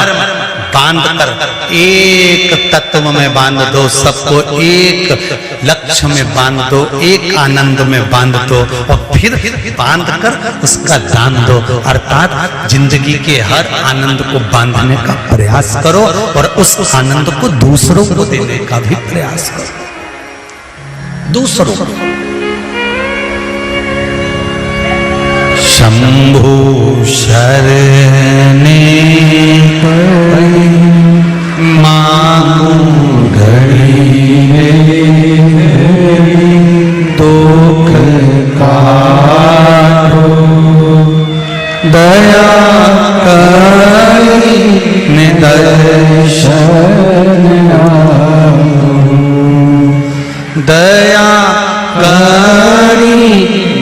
बांध कर एक तत्व में बांध दो, सबको एक लक्ष्य में बांध दो, एक आनंद में बांध दो और फिर बांध कर उसका दान दो। अर्थात जिंदगी के हर आनंद को बांधने का प्रयास करो और उस आनंद को दूसरों को देने का भी प्रयास करो, दूसरों को। शंभु शरणे मांगू घड़ी दुख कारो, दया करी निदर्शन दया करी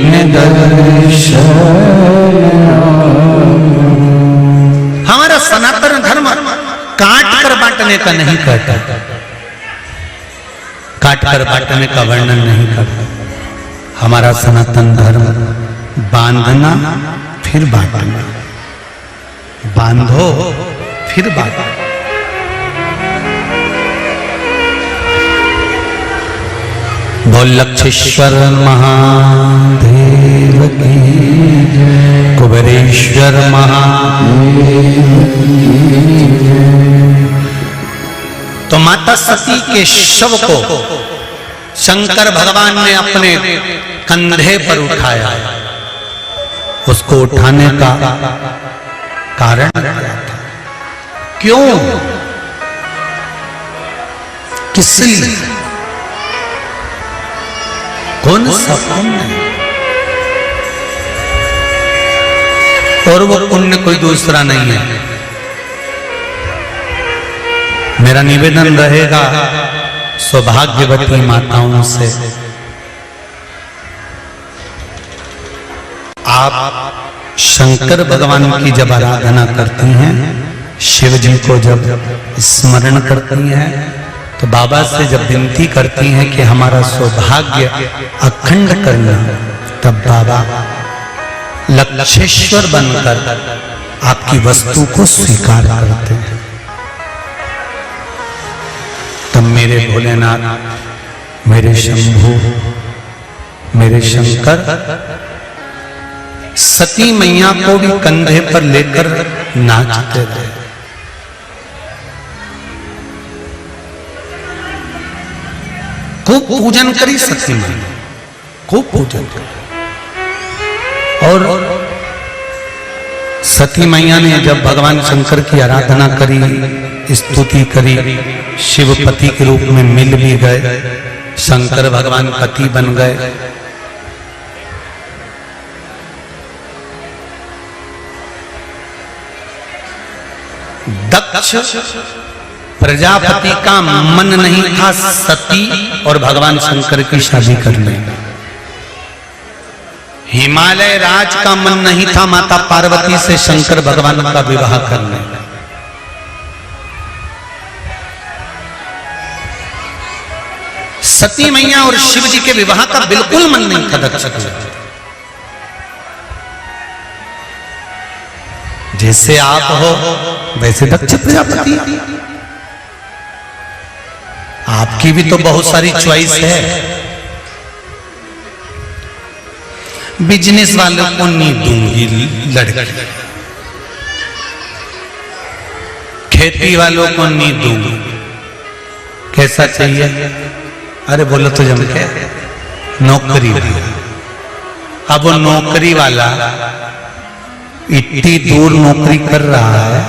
निदर्शन। हमारा सनातन धर्म काट कर बांटने का नहीं कहता, काट कर बांटने का वर्णन नहीं करता। हमारा सनातन धर्म बांधना फिर बांटना, बांधो फिर बांटो। बोल लक्षेश्वर महादेव की, कुबेरेश्वर महादेव की। तो माता सती के शव को शंकर भगवान ने अपने कंधे पर उठाया। उसको उठाने का कारण क्यों, किस लिए, कौन सा पुण्य, और वो पुण्य कोई दूसरा नहीं है। मेरा निवेदन रहेगा सौभाग्यवती माताओं से, आप शंकर भगवान की जब आराधना करती हैं, शिव जी को जब स्मरण करती हैं, तो बाबा से जब विनती करती हैं कि हमारा सौभाग्य अखंड करना, तब बाबा लक्षेश्वर बनकर आपकी वस्तु को स्वीकार करते हैं। तब मेरे भोलेनाथ, मेरे शंभू, मेरे शंकर सती मैया को भी कंधे पर लेकर नाचते रहे। खूब पूजन करी सती मैया, खूब पूजन करी। और सती मैया ने जब भगवान शंकर की आराधना करी, स्तुति करी, शिवपति के रूप में मिल भी गए, शंकर भगवान पति बन गए। दक्ष प्रजापति का मन नहीं था सती और भगवान शंकर की शादी करने। हिमालय राज का मन नहीं था माता पार्वती से शंकर भगवान का विवाह करने। सती मैया और शिव जी के विवाह का बिल्कुल मन नहीं था दक्ष का। जैसे आप हो वैसे दक्ष प्रजापति, आपकी भी तो बहुत सारी चॉइस है। बिजनेस वालों को नहीं दूंगी लड़की, खेती वालों को नहीं दूंगी। कैसा चाहिए? अरे बोलो तो जम के, नौकरी वाला। अब वो नौकरी वाला इतनी दूर नौकरी कर रहा है,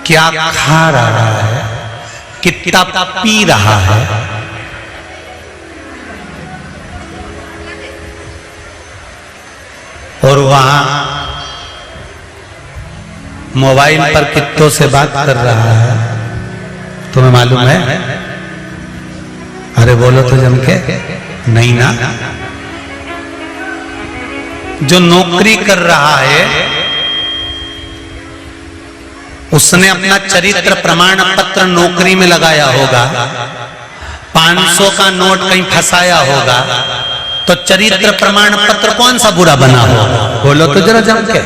क्या खा रहा है, कितना पी रहा है, और वहां मोबाइल पर कितनों से बात कर रहा है, तुम्हें मालूम है? अरे बोलो तो जम के, नहीं ना। जो नौकरी कर रहा है उसने अपना चरित्र प्रमाण पत्र नौकरी में लगाया होगा, 500 का नोट कहीं फंसाया होगा, तो चरित्र प्रमाण पत्र कौन सा बुरा बना होगा? बोलो तो जरा जम के।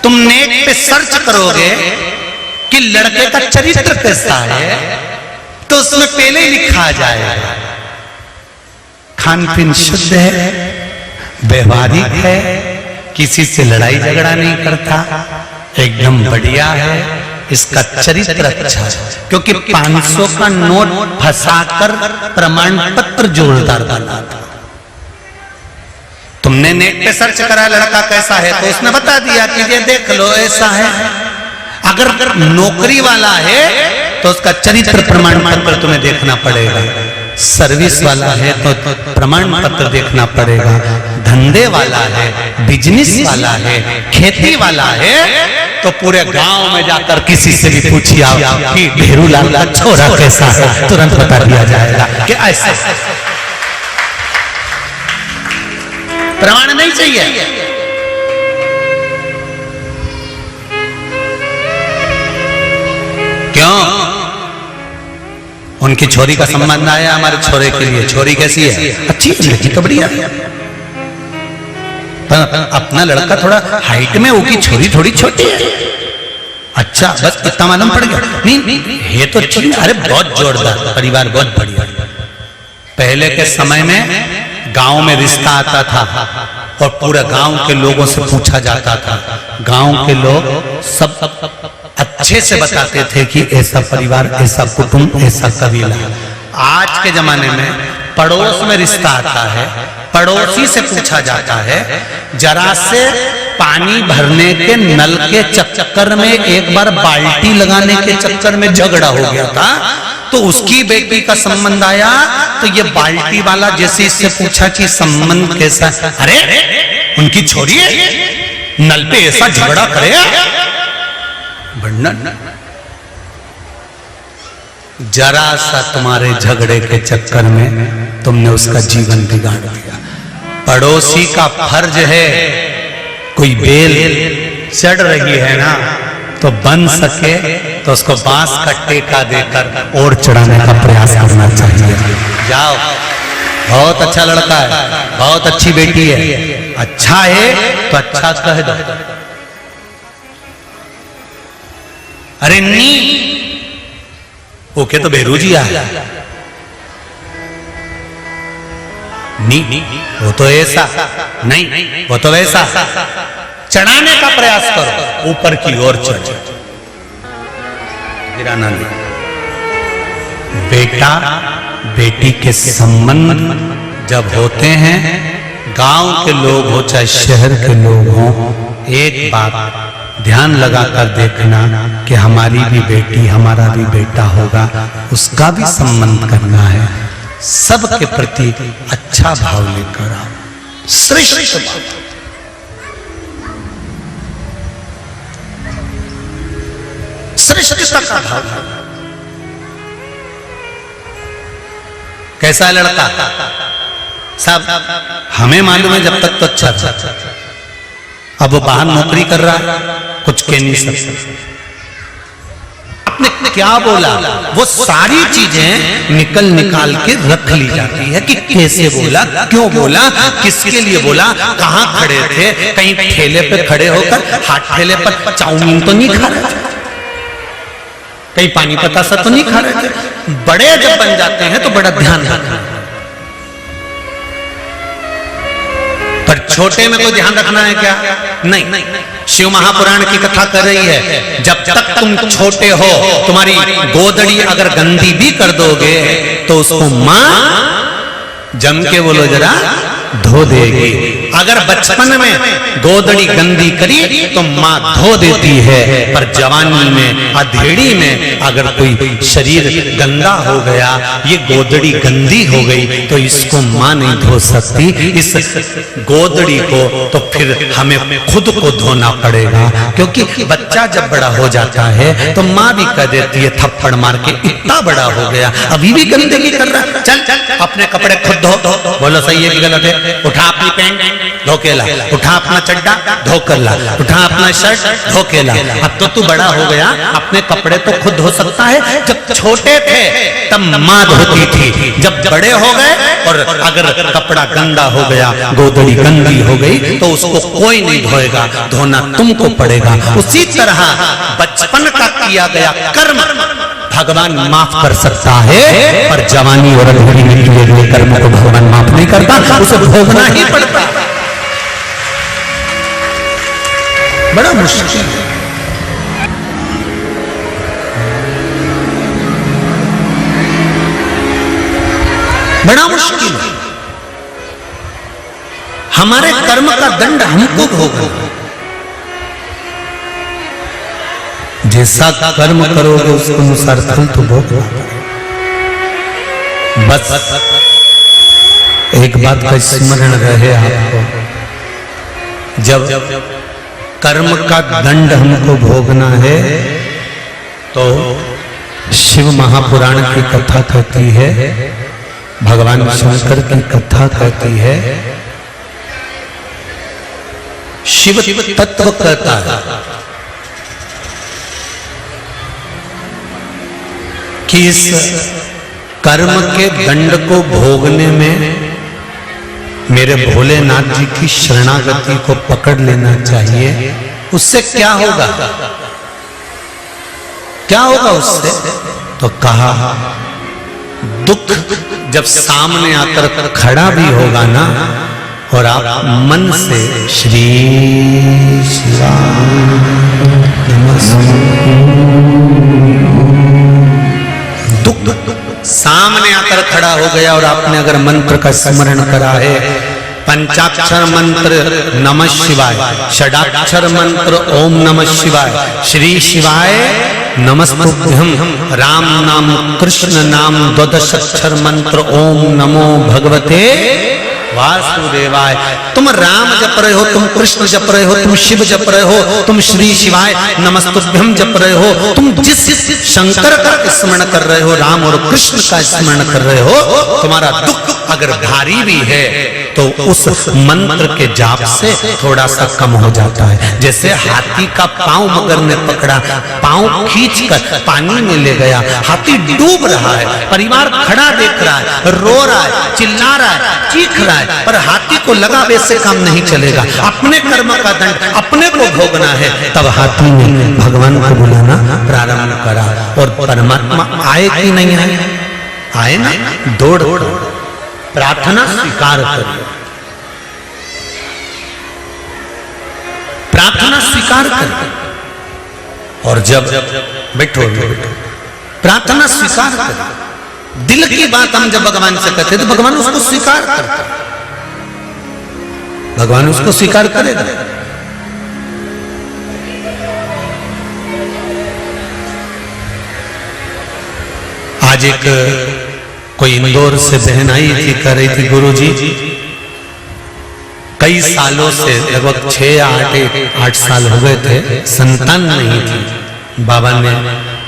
तुम नेट पे सर्च करोगे कि लड़के का चरित्र कैसा है, तो उसमें पहले ही लिखा जाएगा खान पीन शुद्ध है, व्यवहारिक है, किसी से लड़ाई झगड़ा नहीं करता, एकदम बढ़िया है, इसका चरित्र अच्छा है। क्योंकि 500 का नोट फंसाकर प्रमाण पत्र जोरदार बना था। तुमने नेट पे सर्च करा लड़का कैसा है, तो उसने बता दिया कि ये देख लो ऐसा है। अगर नौकरी वाला है तो उसका चरित्र प्रमाण पत्र तुम्हें देखना पड़ेगा। सर्विस वाला है तो प्रमाण पत्र देखना पड़ेगा। धंधे वाला है, बिजनेस वाला है, खेती वाला है, तो पूरे गांव में जाकर किसी से भी पूछिए कि भेरूलाल का छोरा कैसा है, तुरंत बता दिया जाएगा कि ऐसा। प्रमाण नहीं चाहिए। क्यों? उनकी छोरी का संबंध आया हमारे छोरे के लिए। छोरी कैसी है? अच्छी है, लड़की तो बढ़िया। अपना लड़का थोड़ा हाइट में, होगी छोरी थोड़ी छोटी है। अच्छा बस इतना मालूम पड़ गया? नहीं ये तो ठीक, अरे बहुत जोरदार परिवार, बहुत बढ़िया। पहले के समय में गांव में रिश्ता आता था और पूरे गांव के लोगों से पूछा जाता था, गांव के लोग सब अच्छे से बताते थे कि ऐसा परिवार, ऐसा कुटुंब, ऐसा कबीला। आज के जमाने में पड़ोस में रिश्ता आता है, पड़ोसी से पूछा जाता है, जरा से पानी भरने के नल के चक्कर में एक बार बाल्टी लगाने के चक्कर में झगड़ा हो गया था, तो उसकी बेटी का संबंध आया, तो ये बाल्टी वाला जैसे इससे पूछा कि संबंध कैसा, अरे उनकी छोड़िए, नल पे ऐसा झगड़ा करेगा, जरा सा तुम्हारे झगड़े के चक्कर में तुमने उसका जीवन बिगाड़ दिया। पड़ोसी का फर्ज है, कोई बेल चढ़ रही है ना, तो बन सके तो उसको बांस का टेका देकर और चढ़ाने का प्रयास करना चाहिए। जाओ, बहुत अच्छा लड़का है, बहुत अच्छी बेटी है, अच्छा है तो अच्छा कह दो। अरे नहीं, ओके तो बेरोजी है, नहीं वो तो ऐसा नहीं, वो तो वैसा, चढ़ाने का प्रयास करो, ऊपर की ओर चढ़, गिराना नहीं। बेटा बेटी के संबंध जब होते हैं, गांव के लोग हो चाहे शहर के लोग हो, एक बात ध्यान लगाकर देखना कि हमारी भी बेटी, हमारा भी बेटा होगा, उसका भी संबंध करना है। सबके प्रति अच्छा भाव लेकर आओ, श्रेष्ठ श्रेष्ठता का भाव। कैसा है लड़का, सब हमें मालूम है, जब तक तो अच्छा। अब वो बाहर नौकरी कर रहा है, कुछ कह नहीं सकते, आपने क्या बोला, वो सारी चीजें निकाल के रख ली जाती है कि कैसे बोला, क्यों बोला, किसके लिए बोला, कहां खड़े थे, कहीं ठेले पे खड़े होकर हाथ ठेले पर चाउमीन तो नहीं खा रहे थे, कहीं पानी पतासा तो नहीं खा रहे थे। बड़े जब बन जाते हैं तो बड़ा ध्यान रखना, पर छोटे में कोई ध्यान रखना है क्या? नहीं। शिव महापुराण की कथा कर रही है, जब तक तुम छोटे हो, तुम्हारी गोदड़ी अगर गंदी भी कर दोगे तो उसको मां जम के बोलो जरा धो देगी। अगर बचपन में गोदड़ी गंदी करी तो मां धो देती है, पर जवानी में, अधेड़ी में अगर कोई शरीर गंदा हो गया, ये गोदड़ी गंदी हो गई, तो इसको मां नहीं धो सकती। इस गोदड़ी को तो फिर हमें खुद को धोना पड़ेगा, क्योंकि बच्चा जब बड़ा हो जाता है तो मां भी कह देती है थप्पड़ मार के, इतना बड़ा हो गया अभी भी गंदगी कर रहा है, चल अपने कपड़े खुद धो। बोलो सही है कि गलत है? उठा अपनी पैंट धो के ला, उठा अपना चड्डा धो कर ला, उठा अपना शर्ट धो के ला। अब तो तू बड़ा हो गया, अपने कपड़े तो खुद धो सकता है। जब छोटे थे तब मां धोती थी, जब बड़े हो गए और अगर कपड़ा गंदा हो गया, गोदड़ी गंदी हो गई, तो उसको कोई नहीं धोएगा, धोना तुमको पड़ेगा। उसी तरह बचपन का किया गया कर्म भगवान माफ कर सकता है, पर जवानी और अधूरी में किए गए कर्म को भगवान माफ नहीं करता, उसे भोगना ही पड़ता। बड़ा मुश्किल है, बड़ा मुश्किल है। हमारे कर्म का दंड हमको भोगना। जैसा कर्म करोगे उसके अनुसार फल तो भोगना। बस एक बात का स्मरण रहे आपको, जब कर्म का दंड हमको भोगना है तो शिव महापुराण की कथा कहती है, भगवान शंकर की कथा कहती है, शिव तत्व कहता है कि इस कर्म के दंड को भोगने में मेरे भोलेनाथ जी की शरणागति को पकड़ लेना चाहिए। उससे क्या होगा? क्या होगा उससे? तो कहा दुख जब सामने आकर खड़ा भी होगा ना, और आप मन से श्री शिवाय नमस्ते, दुख सामने आकर खड़ा हो गया और आपने अगर मंत्र का स्मरण करा है, पंचाक्षर मंत्र नमः शिवाय, षडाक्षर मंत्र ओम नमः शिवाय, श्री शिवाय नमस्तुभ्यम, राम नाम कृष्ण नाम द्वादशाक्षर मंत्र ओम नमो भगवते वासुदेवाय। तुम राम जप रहे हो, तुम कृष्ण जप रहे हो, तुम शिव जप रहे हो, तुम श्री शिवाय नमस्तुभ्यम जप रहे हो, तुम जिस शंकर का स्मरण कर रहे हो, राम और कृष्ण का स्मरण कर रहे हो, तुम्हारा दुख अगर भारी भी है तो उस मंत्र के जाप से थोड़ा सा कम हो जाता है। जैसे हाथी का पांव मगर ने पकड़ा, पांव खींचकर पानी में ले गया, हाथी डूब रहा है, परिवार खड़ा देख रहा है, रो रहा है, चिल्ला रहा है, चीख रहा है, पर हाथी को लगा वैसे काम नहीं चलेगा, अपने कर्म का दंड अपने को भोगना है। तब हाथी ने भगवान को बुलाना प्रारंभ करा और परमात्मा आए कि नहीं आए? आए ना, दौड़ प्रार्थना स्वीकार करिए, प्रार्थना स्वीकार करिए। और जब बैठो प्रार्थना स्वीकार करिए, दिल की बात हम जब भगवान से कहते तो भगवान उसको स्वीकार करते, भगवान उसको स्वीकार करेगा। आज एक कोई इंदौर से बहन आई थी, कह रही थी गुरुजी कई सालों से, लगभग 6 या 8 साल हो गए थे, संतान नहीं थी। बाबा ने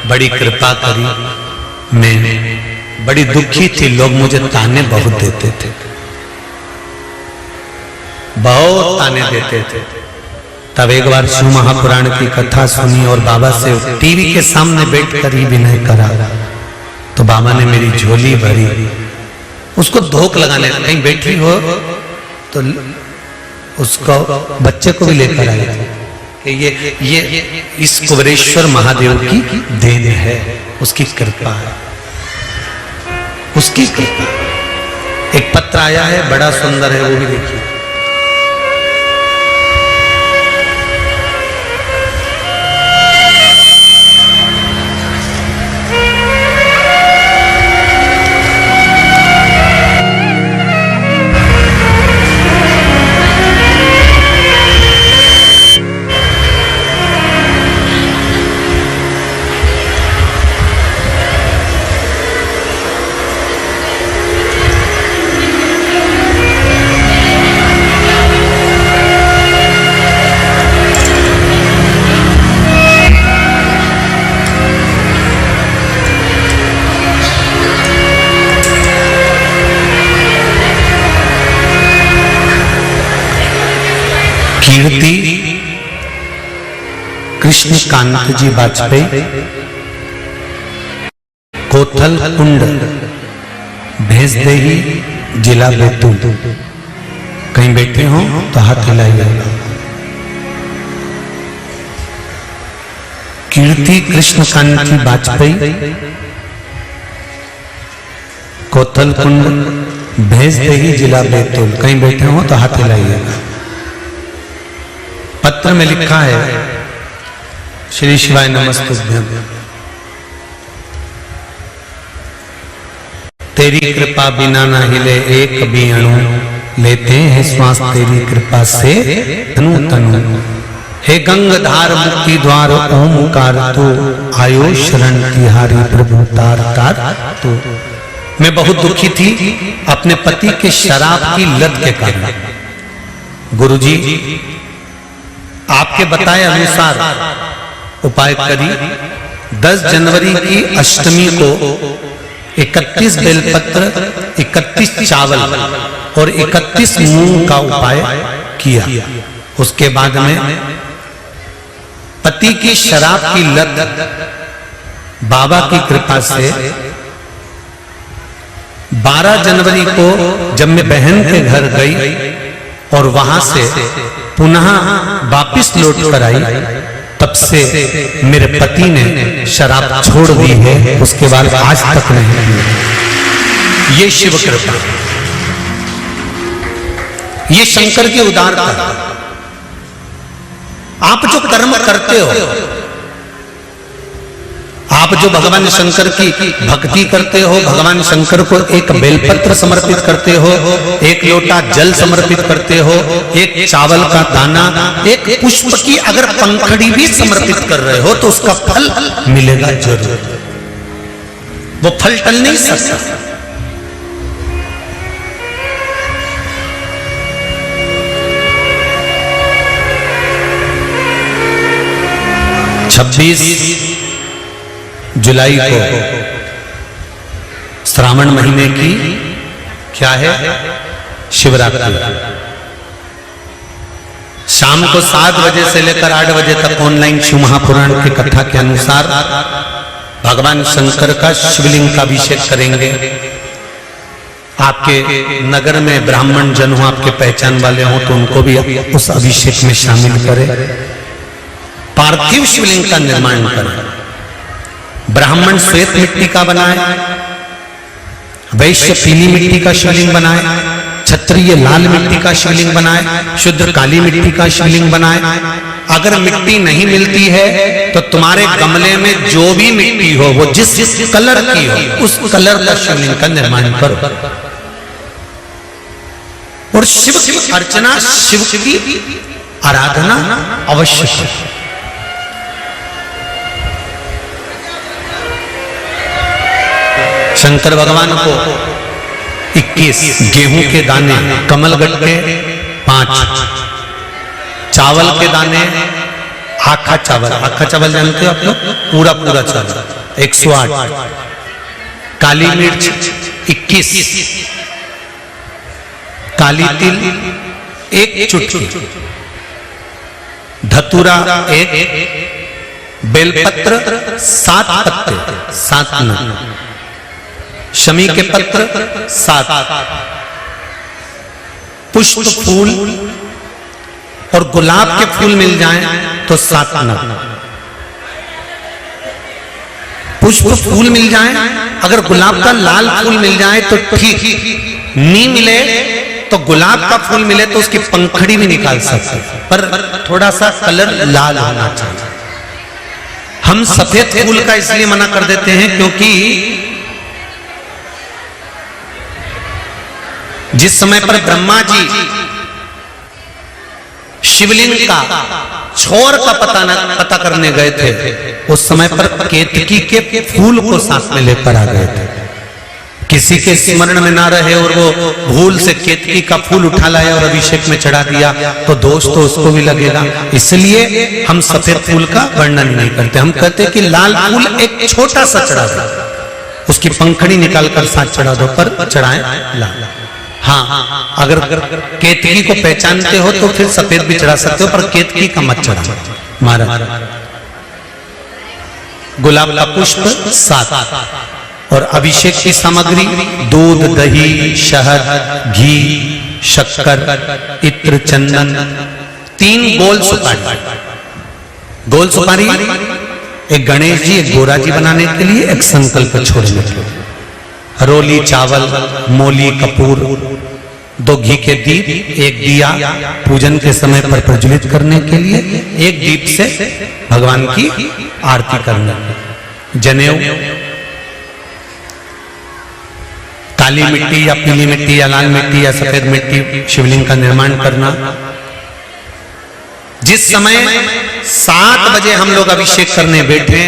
बड़ी कृपा करी, मैं बड़ी दुखी थी, लोग मुझे ताने बहुत देते थे, बहुत ताने देते थे। तब एक बार शिव महापुराण की कथा सुनी और बाबा से टीवी के सामने बैठकर ही विनय करा, तो बाबा ने मेरी झोली भरी, उसको धोख लगाने, कहीं बैठी हो तो उसको बच्चे को भी लेकर आए कि ये इस कुबेरेश्वर महादेव की देन है, उसकी कृपा है, उसकी कृपा। एक पत्र आया है, बड़ा सुंदर है, वो भी देखिए। कीर्ति कृष्ण कांत जी वाजपेयी, कोथल कुंड, भेजदेही, जिला बैतूल। कहीं बैठे हो तो हाथ हिलाइए। कीर्ति कृष्ण कांत जी वाजपेयी, कोथल कुंड, भेजदेही, जिला बैतूल। कहीं बैठे हो तो हाथ हिलाइएगा। पत्र में लिखा है, श्री शिवाय नमस्तुभ्यम, तेरी कृपा बिना ना हिले एक भी अणु, लेते हैं श्वास तेरी कृपा से तनु तनु। हे गंगाधार मुक्ति द्वार ओमकार तू, आयो शरण तिहारी प्रभु तार तार तू। मैं बहुत दुखी थी अपने पति के शराब की लत के कारण। गुरुजी आपके बताए अनुसार उपाय करी। 10 जनवरी की अष्टमी को 31 बेलपत्र, 31 चावल और 31 मूंग का उपाय किया। उसके बाद में पति की शराब की लत बाबा की कृपा से 12 जनवरी को जब मैं बहन के घर गई और वहां से पुनः वापिस लौट कर आई, तब से मेरे पति ने शराब छोड़ दी है, उसके बाद आज तक नहीं की। ये शिव कृपा, ये शंकर की उदारता। आप जो कर्म करते हो, आप जो भगवान शंकर की भक्ति करते हो, भगवान शंकर को एक बेलपत्र समर्पित करते हो, एक लोटा जल समर्पित करते हो, एक चावल का दाना, एक पुष्प की अगर पंखड़ी भी समर्पित कर रहे हो तो उसका फल मिलेगा जरूर। वो फल टल नहीं सकता। जुलाई को श्रावण महीने की क्या है, शिवरात्रि। शाम को 7 बजे से लेकर 8 बजे तक ऑनलाइन शिव महापुराण की कथा के अनुसार भगवान शंकर का शिवलिंग का अभिषेक करेंगे। आपके नगर में ब्राह्मण जन हो, आपके पहचान वाले हो, तो उनको भी उस अभिषेक में शामिल करें। पार्थिव शिवलिंग का निर्माण करें। ब्राह्मण श्वेत मिट्टी का बनाए, वैश्य पीली मिट्टी का शिवलिंग बनाए, क्षत्रिय लाल मिट्टी का शिवलिंग बनाए, शूद्र काली मिट्टी का शिवलिंग बनाए। अगर मिट्टी नहीं मिलती है तो तुम्हारे गमले में जो भी मिट्टी हो, वो जिस कलर की हो, उस कलर का शिवलिंग का निर्माण करो। और शिव की अर्चना, शिव की आराधना अवश्य है। शंकर भगवान को 21 गेहूं के दाने, कमल गट्टे 5, चावल के दाने, आखा चावल, आखा चावल जानते हो आप लोग, पूरा पूरा चावल 108, काली मिर्च 21, काली तिल 1 चुटकी, धतूरा 1, बेलपत्र 7 पत्ते, 7 नग, शमी के पत्र 7, पुष्प फूल और गुलाब के फूल मिल जाएं तो 7 नग। पुष्प फूल मिल जाएं, अगर गुलाब का लाल फूल मिल जाए तो ठीक, नहीं मिले तो गुलाब का फूल मिले तो उसकी पंखड़ी भी निकाल सकते, पर थोड़ा सा कलर लाल होना चाहिए। हम सफेद फूल का इसलिए मना कर देते हैं क्योंकि जिस समय पर ब्रह्मा जी शिवलिंग का छोर का पता करने गए थे, उस समय पर केतकी के फूल को साथ में लेकर आ गए थे। किसी के स्मरण में ना रहे और वो भूल से केतकी का फूल उठा लाया और अभिषेक में चढ़ा दिया तो दोष तो उसको भी लगेगा। इसलिए हम सफेद फूल का वर्णन नहीं करते। हम कहते हैं कि लाल फूल एक छोटा सा चढ़ा दो, उसकी पंखड़ी निकालकर साथ चढ़ा दो, पर चढ़ाएं लाल। हाँ, अगर केतकी को पहचानते हो तो फिर सफेद भी चढ़ा सकते हो, पर केतकी का मत चढ़ा। महाराज गुलाब का पुष्प 7 और अभिषेक की सामग्री दूध, दही, शहद, घी, शक्कर, इत्र, चंदन, 3 गोल सुपारी। गोल सुपारी एक गणेश जी, एक गोरा जी बनाने के लिए, एक संकल्प छोड़ने के लिए। रोली चावल, मोली, कपूर, 2 घी के दीप, 1 दिया पूजन के समय पर प्रज्वलित करने के लिए, 1 दीप से भगवान की आरती करना। जनेऊ, काली मिट्टी या पीली मिट्टी या लाल मिट्टी या सफेद मिट्टी शिवलिंग का निर्माण करना। जिस समय 7 बजे हम लोग अभिषेक करने बैठे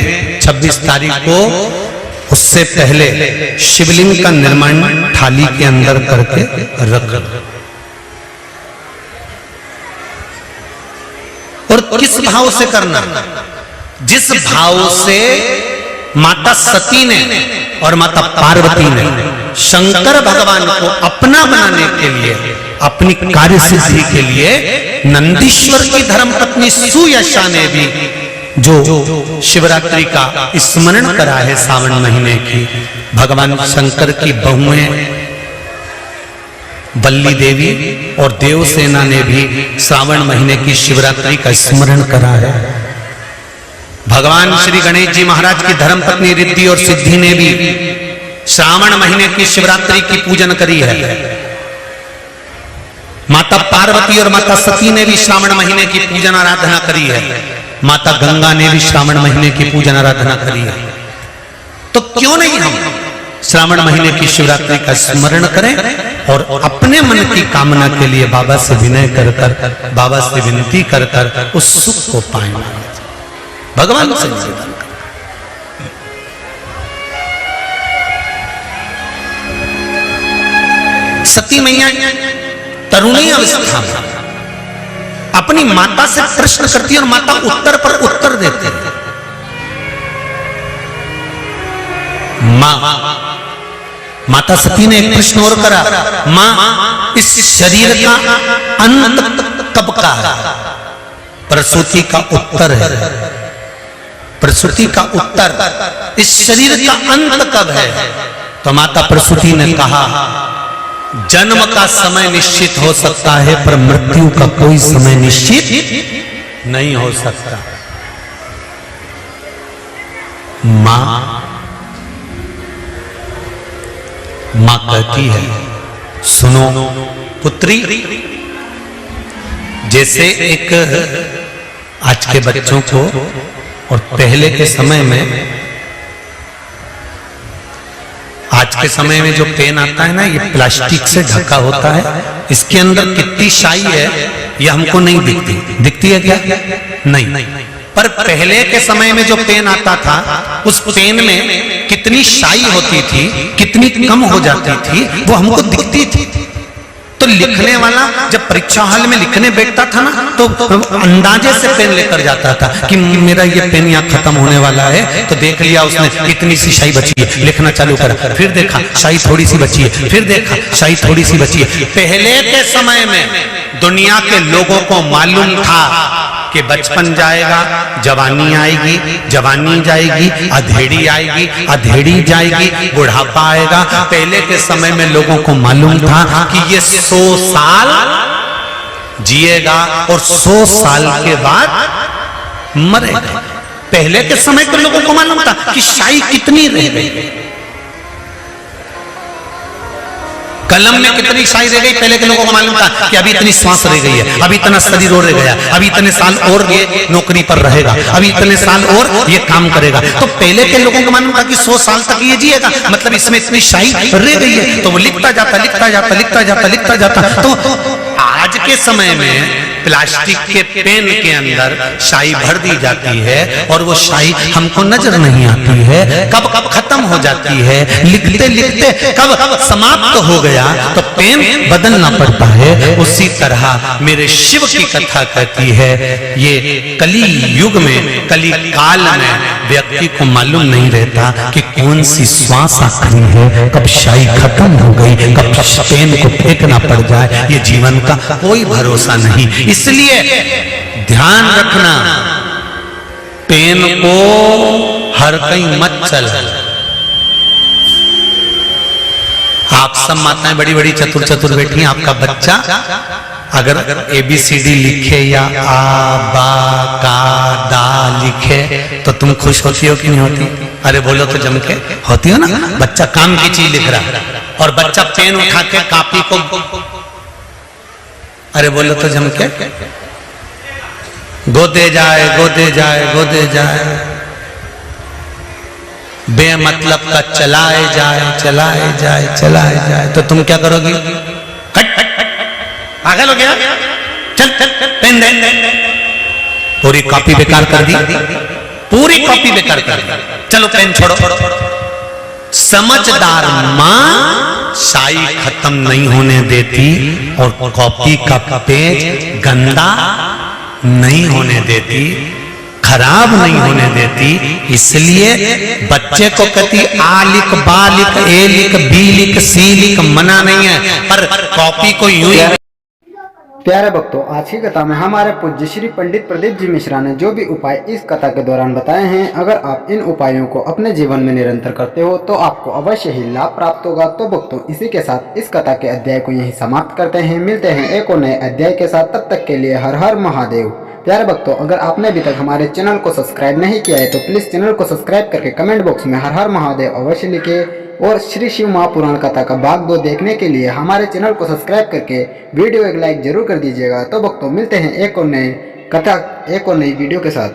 26 तारीख को, उससे पहले शिवलिंग का निर्माण थाली के अंदर करके रख। और किस भाव से करना? जिस भाव से माता सती ने और माता पार्वती ने शंकर भगवान को अपना बनाने के लिए, अपनी कार्य सिद्धि के लिए, नंदीश्वर की धर्मपत्नी सुयशा ने भी जो शिवरात्रि का स्मरण करा है सावन महीने की, भगवान शंकर की बहुएं बल्ली देवी और देवसेना ने भी श्रावण महीने की शिवरात्रि का स्मरण करा है। भगवान श्री गणेश जी महाराज की धर्मपत्नी रिद्धि और सिद्धि ने भी श्रावण महीने की शिवरात्रि की पूजन करी है। माता पार्वती और माता सती ने भी श्रावण महीने की पूजन आराधना करी है। माता गंगा ने भी श्रावण महीने की पूजन आराधना करी है। तो क्यों नहीं हम श्रावण महीने की शिवरात्रि का स्मरण करें और अपने मन की कामना के लिए बाबा से विनय कर कर, बाबा से विनती कर कर उस सुख को पाएं, भगवान से निवेदन करें। सती मैया तरुणी अवस्था में अपनी माता से प्रश्न करती है और माता उत्तर पर उत्तर देते हैं। माता सती ने एक प्रश्न और करा, मां इस शरीर का अंत कब का है? प्रसूति का उत्तर है, प्रसूति का उत्तर, इस शरीर का अंत कब है? तो माता प्रसूति ने कहा, जन्म का समय निश्चित हो सकता है पर मृत्यु का कोई समय निश्चित नहीं हो सकता। मां कहती है, सुनो पुत्री, जैसे एक आज के बच्चों को और पहले के समय में, आज के समय में जो पेन आता है ना, ये प्लास्टिक से ढका होता है, इसके अंदर कितनी शाई है ये हमको नहीं दिखती। दिखती है क्या? नहीं। पर पहले के समय में जो पेन आता था, उस पेन में कितनी शाई होती थी, कितनी कम हो जाती थी, वो हमको दिखती थी। तो लिखने वाला जब परीक्षा हॉल में लिखने बैठता था ना, तो अंदाजे से पेन लेकर जाता था कि मेरा ये पेन यहाँ खत्म होने वाला है। तो देख लिया उसने, इतनी सी शाई बची है, लिखना चालू करा, फिर देखा शाई थोड़ी सी बची है, फिर देखा शाई थोड़ी सी बची है। पहले के समय में दुनिया के लोगों को मालूम था कि बचपन जाएगा, जवानी आएगी, जवानी जाएगी, अधेड़ी आएगी, अधेड़ी जाएगी, बुढ़ापा आएगा। पहले के समय में लोगों को मालूम था कि ये 100 साल जिएगा और 100 साल के बाद मरेगा। पहले के समय के लोगों को मालूम था कि शाई कितनी रह गई, कलम में कितनी शाई रह गई। पहले के लोगों को मालूम था कि अभी इतनी श्वास रह गई है, अभी इतना शरीर और रह गया, अभी इतने साल और ये नौकरी पर रहेगा, अभी इतने साल और ये काम करेगा। तो पहले के लोगों को मालूम था कि 100 साल तक ये जिएगा, मतलब इसमें इतनी शाई रह गई है। तो वो लिखता जाता, लिखता जाता, लिखता जाता, लिखता जाता। तो आज के समय में प्लास्टिक के पेन के अंदर शाई भर दी जाती है और वो शाई हमको नजर नहीं आती है, कब कब खत्म हो जाती है, लिखते लिखते कब समाप्त हो गया तो पेन बदलना पड़ता है। उसी तरह मेरे शिव की कथा कहती है, ये कली युग में, कली काल में व्यक्ति को मालूम नहीं रहता कि कौन सी श्वास आखिरी है, कब शाई खत्म हो गई, कब पेन को फेंकना पड़ जाए, ये जीवन का कोई भरोसा नहीं। इसलिए ध्यान रखना, पेन को हर कहीं मत चल। आप सब माताएं बड़ी बड़ी चतुर चतुर बैठी हैं, आपका बच्चा अगर ABCD लिखे या आ बा का दा लिखे तो तुम खुश होती हो कि नहीं होती? अरे बोलो तो जम के, होती हो ना? बच्चा काम की चीज लिख रहा और बच्चा पेन उठा के कॉपी को, अरे बोलो तो जम के, गोदे जाए, गोदे जाए, गोदे जाए, बेमतलब का चलाए जाए, चलाए जाए, चलाए जाए। तो तुम क्या करोगी? पागल हो गया, चल चल पेन दे, पूरी कॉपी बेकार कर दी, पूरी कॉपी बेकार कर दी, चलो पेन छोड़ो। समझदार मां शाई खत्म नहीं होने देती और कॉपी का पेज गंदा नहीं होने देती, खराब नहीं होने देती। इसलिए बच्चे को कहती आ लिख, बा लिख, ए लिख, बी लिख, सी लिख, मना नहीं है, पर कॉपी को यूं ही। प्यारे भक्तों, आज की कथा में हमारे पूज्य श्री पंडित प्रदीप जी मिश्रा ने जो भी उपाय इस कथा के दौरान बताए हैं, अगर आप इन उपायों को अपने जीवन में निरंतर करते हो तो आपको अवश्य ही लाभ प्राप्त होगा। तो भक्तों, इसी के साथ इस कथा के अध्याय को यहीं समाप्त करते हैं। मिलते हैं एक और नए अध्याय के साथ, तब तक के लिए हर हर महादेव। प्यारे भक्तों, अगर आपने अभी तक हमारे चैनल को सब्सक्राइब नहीं किया है तो प्लीज चैनल को सब्सक्राइब करके कमेंट बॉक्स में हर हर महादेव अवश्य लिखें और श्री शिव महापुराण कथा का भाग 2 देखने के लिए हमारे चैनल को सब्सक्राइब करके वीडियो एक लाइक जरूर कर दीजिएगा। तो भक्तों, मिलते हैं एक और नई वीडियो के साथ।